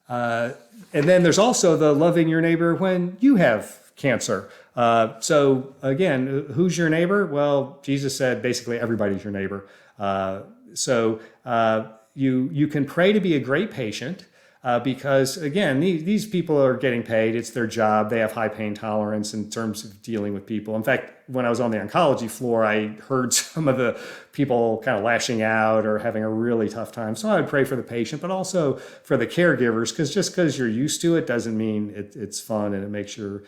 And then there's also the loving your neighbor when you have cancer. So again, who's your neighbor? Well, Jesus said basically everybody's your neighbor. So you can pray to be a great patient, because again, these people are getting paid. It's their job. They have high pain tolerance in terms of dealing with people. In fact, when I was on the oncology floor, I heard some of the people kind of lashing out or having a really tough time. So I would pray for the patient, but also for the caregivers, because just because you're used to it doesn't mean it's fun and it makes your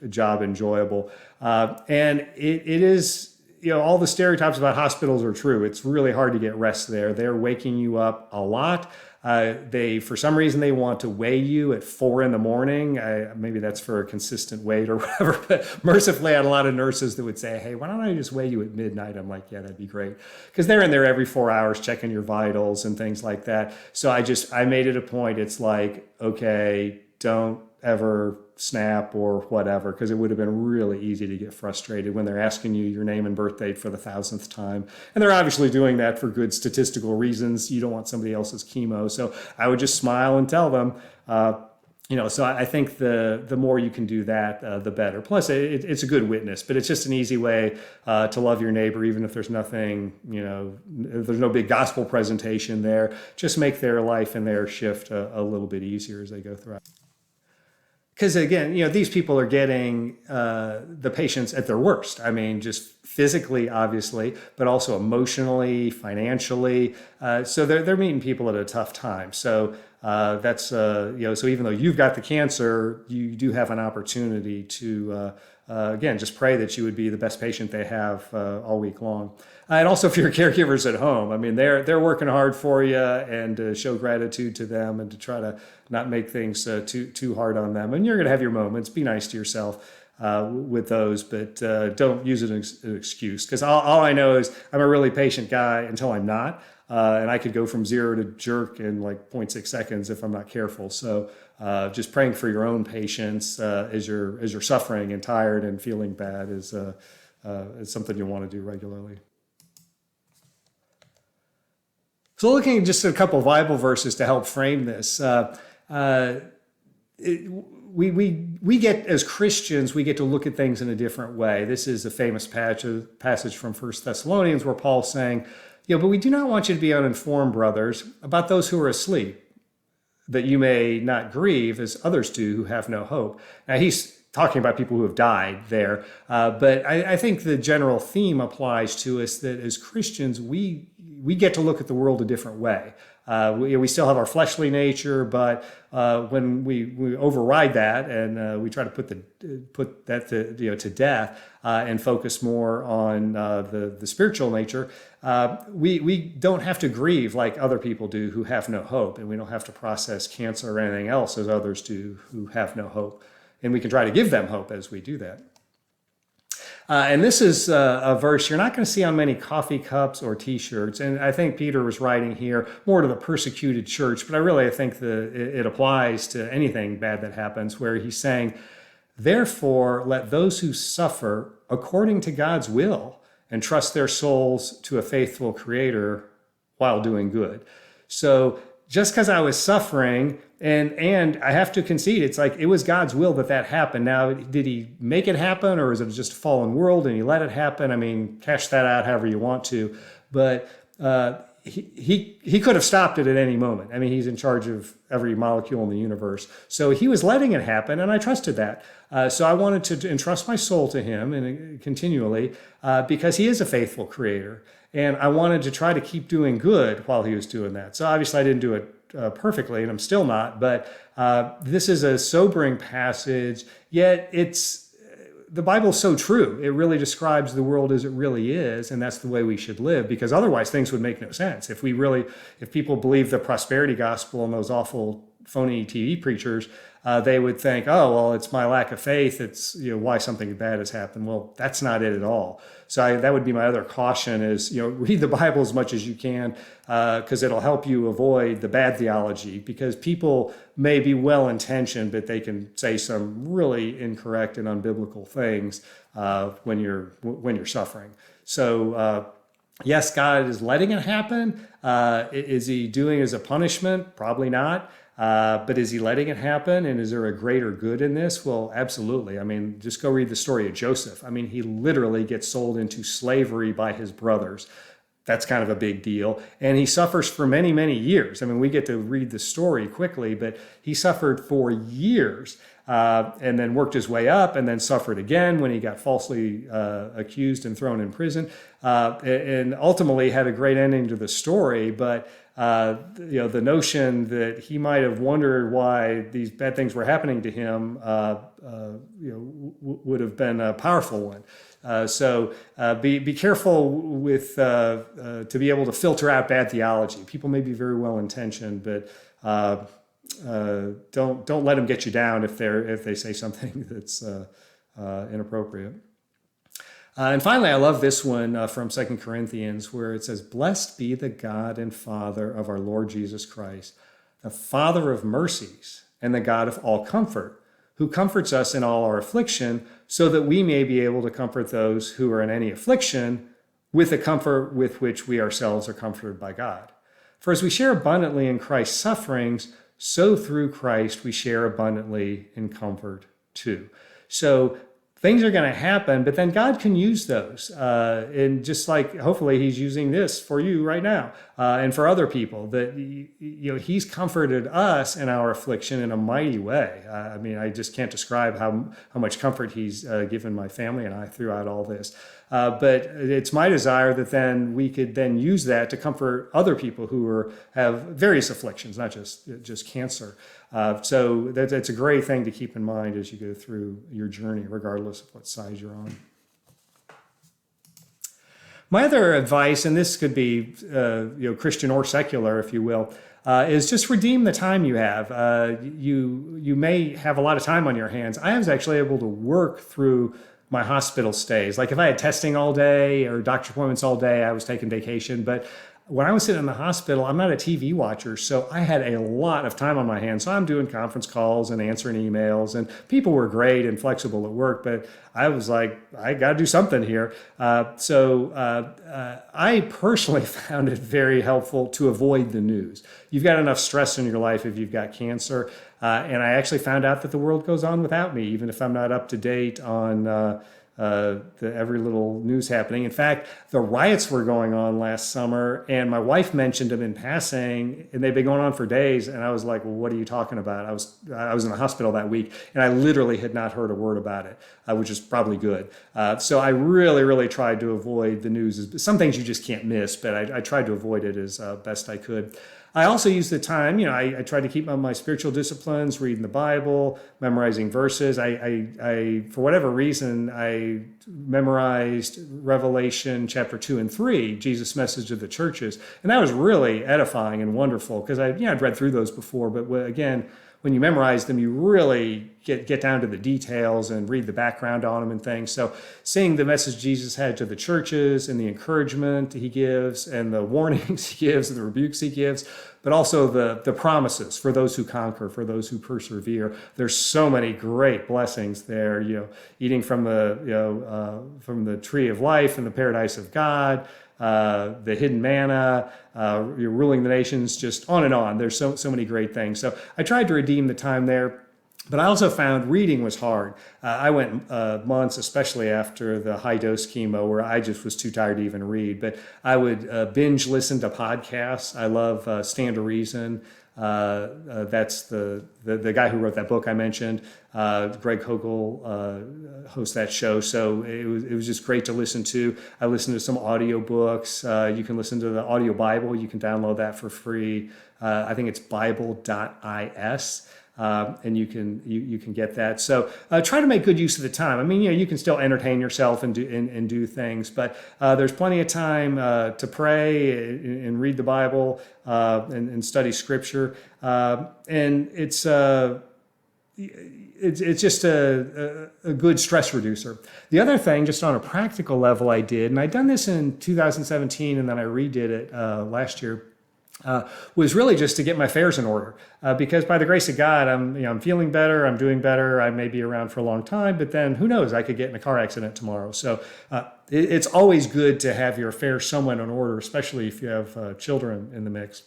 job enjoyable. And it is, all the stereotypes about hospitals are true. It's really hard to get rest there. They're waking you up a lot. For some reason, they want to weigh you at 4 a.m. Maybe that's for a consistent weight or whatever. But mercifully, I had a lot of nurses that would say, "Hey, why don't I just weigh you at midnight?" I'm like, "Yeah, that'd be great," because they're in there every 4 hours checking your vitals and things like that. So I made it a point. It's like, okay, don't ever snap or whatever, because it would have been really easy to get frustrated when they're asking you your name and birth date for the 1,000th time. And they're obviously doing that for good statistical reasons. You don't want somebody else's chemo. So I would just smile and tell them, so I think the more you can do that, the better. Plus, it's a good witness, but it's just an easy way to love your neighbor, even if there's nothing, if there's no big gospel presentation there. Just make their life and their shift a little bit easier as they go through. Because again, these people are getting the patients at their worst. I mean, just physically, obviously, but also emotionally, financially. So they're meeting people at a tough time. So that's so even though you've got the cancer, you do have an opportunity to again just pray that you would be the best patient they have all week long. And also for your caregivers at home, I mean, they're working hard for you, and show gratitude to them and to try to not make things too hard on them. And you're going to have your moments. Be nice to yourself with those, but don't use it as an excuse. Because all I know is I'm a really patient guy until I'm not, and I could go from 0 to jerk in like 0.6 seconds if I'm not careful. So just praying for your own patience as you're suffering and tired and feeling bad is something you want to do regularly. So looking at just a couple of Bible verses to help frame this, we get, as Christians, we get to look at things in a different way. This is a famous passage from 1 Thessalonians where Paul's saying, but we do not want you to be uninformed, brothers, about those who are asleep, that you may not grieve as others do who have no hope. Now he's talking about people who have died there, but I think the general theme applies to us that as Christians, we get to look at the world a different way. We still have our fleshly nature, but when we override that and we try to put that to death and focus more on the spiritual nature, we don't have to grieve like other people do who have no hope, and we don't have to process cancer or anything else as others do who have no hope. And we can try to give them hope as we do that. And this is a verse you're not going to see on many coffee cups or T-shirts. And I think Peter was writing here more to the persecuted church, but I think it applies to anything bad that happens, where he's saying, therefore, let those who suffer according to God's will entrust their souls to a faithful Creator while doing good. So just because I was suffering, and I have to concede, it's like it was God's will that happened. Now, did he make it happen, or is it just a fallen world and he let it happen? I mean, cash that out however you want to. But he could have stopped it at any moment. I mean, he's in charge of every molecule in the universe. So he was letting it happen, and I trusted that. So I wanted to entrust my soul to him and continually because he is a faithful Creator. And I wanted to try to keep doing good while he was doing that. So obviously I didn't do it perfectly, and I'm still not, but this is a sobering passage, yet the Bible's so true. It really describes the world as it really is, and that's the way we should live, because otherwise things would make no sense. If people believe the prosperity gospel and those awful phony TV preachers, they would think, oh, well, it's my lack of faith. It's why something bad has happened. Well, that's not it at all. So that would be my other caution is, read the Bible as much as you can, because it'll help you avoid the bad theology, because people may be well-intentioned, but they can say some really incorrect and unbiblical things when you're suffering. So yes, God is letting it happen. Is he doing it as a punishment? Probably not. But is he letting it happen? And is there a greater good in this? Well, absolutely. I mean, just go read the story of Joseph. I mean, he literally gets sold into slavery by his brothers. that's kind of a big deal. And he suffers for many, many years. I mean, we get to read the story quickly, but he suffered for years and then worked his way up and then suffered again when he got falsely accused and thrown in prison, and ultimately had a great ending to the story. But the notion that he might have wondered why these bad things were happening to him, would have been a powerful one. So be careful with to be able to filter out bad theology. People may be very well intentioned, but don't let them get you down if they say something that's inappropriate. And finally, I love this one from 2 Corinthians, where it says, "Blessed be the God and Father of our Lord Jesus Christ, the Father of mercies and the God of all comfort, who comforts us in all our affliction, so that we may be able to comfort those who are in any affliction with the comfort with which we ourselves are comforted by God. For as we share abundantly in Christ's sufferings, so through Christ we share abundantly in comfort too." So things are going to happen, but then God can use those. And just like hopefully he's using this for you right now and for other people, that he's comforted us in our affliction in a mighty way. I mean, I just can't describe how much comfort he's given my family and I throughout all this. But it's my desire that then we could then use that to comfort other people who have various afflictions, not just cancer. So that's a great thing to keep in mind as you go through your journey, regardless of what side you're on. My other advice, and this could be Christian or secular, if you will, is just redeem the time you have. You may have a lot of time on your hands. I was actually able to work through my hospital stays. Like if I had testing all day or doctor appointments all day, I was taking vacation. But when I was sitting in the hospital, I'm not a TV watcher, so I had a lot of time on my hands. So I'm doing conference calls and answering emails, and people were great and flexible at work, but I was like, I got to do something here. So I personally found it very helpful to avoid the news. You've got enough stress in your life if you've got cancer, and I actually found out that the world goes on without me, even if I'm not up to date on every little news happening. In fact, the riots were going on last summer, and my wife mentioned them in passing, and they've been going on for days. And I was like, "Well, what are you talking about?" I was in the hospital that week, and I literally had not heard a word about it, which is probably good. So I really, really tried to avoid the news. Some things you just can't miss, but I tried to avoid it as best I could. I also used the time, I tried to keep on my spiritual disciplines, reading the Bible, memorizing verses. I for whatever reason, I memorized Revelation chapter 2 and 3, Jesus' message to the churches. And that was really edifying and wonderful because I'd read through those before. But again, when you memorize them, you really get down to the details and read the background on them and things. So seeing the message Jesus had to the churches and the encouragement he gives and the warnings he gives and the rebukes he gives, but also the promises for those who conquer, for those who persevere. There's so many great blessings there, eating from the tree of life and the paradise of God, the hidden manna, you're ruling the nations, just on and on. There's so many great things. So I tried to redeem the time there, but I also found reading was hard. I went months, especially after the high-dose chemo, where I just was too tired to even read. But I would binge listen to podcasts. I love Stand to Reason. That's the guy who wrote that book I mentioned. Greg Hogel hosts that show, so it was just great to listen to. I listened to some audiobooks. You can listen to the audio Bible. You can download that for free. I think it's bible.is. And you can get that. So try to make good use of the time. I mean, you can still entertain yourself and do things, but there's plenty of time to pray and read the Bible and study Scripture. And it's just a good stress reducer. The other thing, just on a practical level, I did, and I'd done this in 2017, and then I redid it last year. Was really just to get my affairs in order, because by the grace of God, I'm feeling better, I'm doing better, I may be around for a long time, but then who knows, I could get in a car accident tomorrow. So it's always good to have your affairs somewhat in order, especially if you have children in the mix.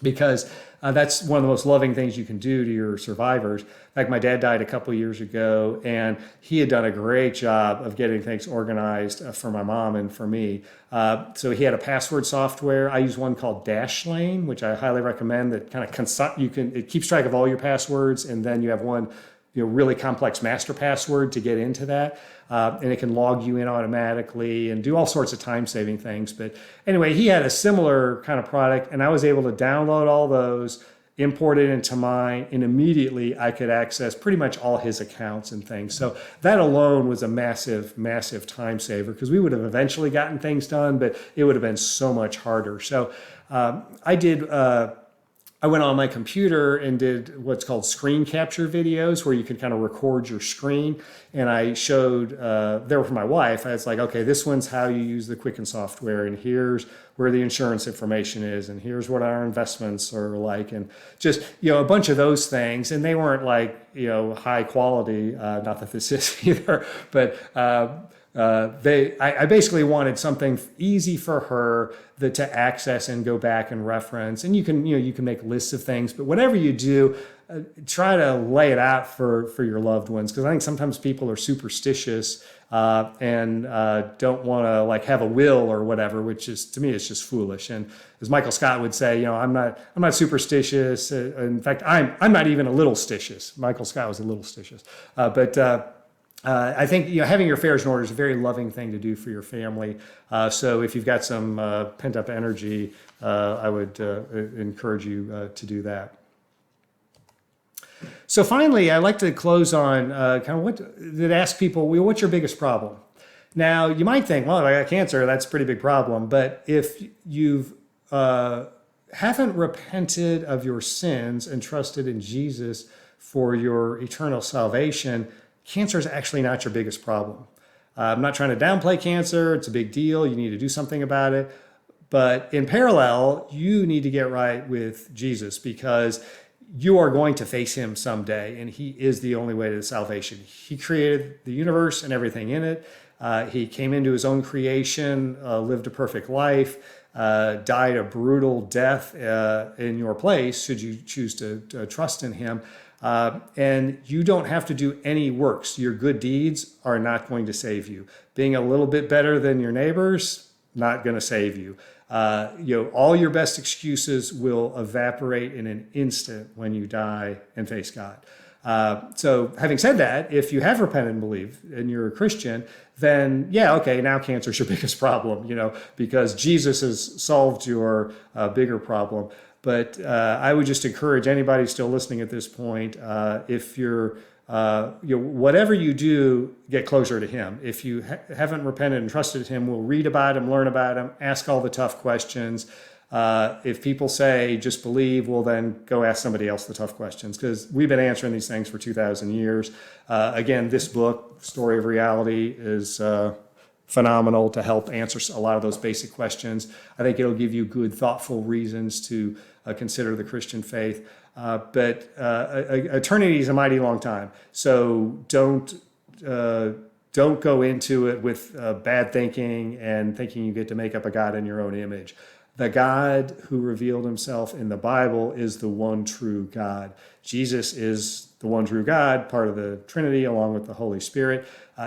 because that's one of the most loving things you can do to your survivors. In fact, my dad died a couple of years ago, and he had done a great job of getting things organized for my mom and for me. So he had a password software. I use one called Dashlane, which I highly recommend. That kind of it keeps track of all your passwords, and then you have one really complex master password to get into that. And it can log you in automatically and do all sorts of time-saving things. But anyway, he had a similar kind of product, and I was able to download all those, import it into mine, and immediately I could access pretty much all his accounts and things. So that alone was a massive, massive time saver, because we would have eventually gotten things done, but it would have been so much harder. So I went on my computer and did what's called screen capture videos, where you can kind of record your screen. And I showed, they were for my wife. I was like, okay, this one's how you use the Quicken software, and here's where the insurance information is, and here's what our investments are like, and just, a bunch of those things. And they weren't like, high quality, not that this is either, but I basically wanted something easy for her to access and go back and reference. And you can make lists of things, but whatever you do, try to lay it out for your loved ones, because I think sometimes people are superstitious and don't want to have a will or whatever, which is, to me, it's just foolish. And as Michael Scott would say, I'm not superstitious. In fact, I'm not even a little stitious. Michael Scott was a little stitious, but. I think having your affairs in order is a very loving thing to do for your family. So if you've got some pent-up energy, I would encourage you to do that. So finally, I'd like to close on ask people, what's your biggest problem? Now, you might think, well, if I got cancer, that's a pretty big problem. But if you've haven't repented of your sins and trusted in Jesus for your eternal salvation, cancer is actually not your biggest problem. I'm not trying to downplay cancer. It's a big deal. You need to do something about it. But in parallel, you need to get right with Jesus, because you are going to face him someday, and he is the only way to salvation. He created the universe and everything in it. He came into his own creation, lived a perfect life, died a brutal death in your place, should you choose to trust in him. And you don't have to do any works. Your good deeds are not going to save you. Being a little bit better than your neighbors, not going to save you. All your best excuses will evaporate in an instant when you die and face God. So having said that, if you have repented and believed and you're a Christian, then now cancer is your biggest problem, because Jesus has solved your bigger problem. But I would just encourage anybody still listening at this point, if you're, whatever you do, get closer to him. If you haven't repented and trusted him, we'll read about him, learn about him, ask all the tough questions. If people say just believe, well, then go ask somebody else the tough questions, because we've been answering these things for 2,000 years. Again, this book, Story of Reality, is phenomenal to help answer a lot of those basic questions. I think it'll give you good, thoughtful reasons to consider the Christian faith. But eternity is a mighty long time. So don't go into it with bad thinking and thinking you get to make up a God in your own image. The God who revealed himself in the Bible is the one true God. Jesus is the one true God, part of the Trinity, along with the Holy Spirit.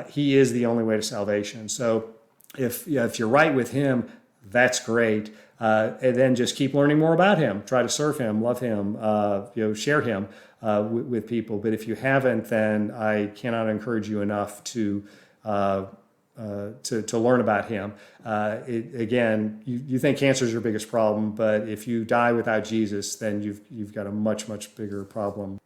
He is the only way to salvation. So if you're right with him, that's great. And then just keep learning more about him. Try to serve him, love him, share him with people. But if you haven't, then I cannot encourage you enough to learn about him. Again, you think cancer is your biggest problem, but if you die without Jesus, then you've got a much, much bigger problem.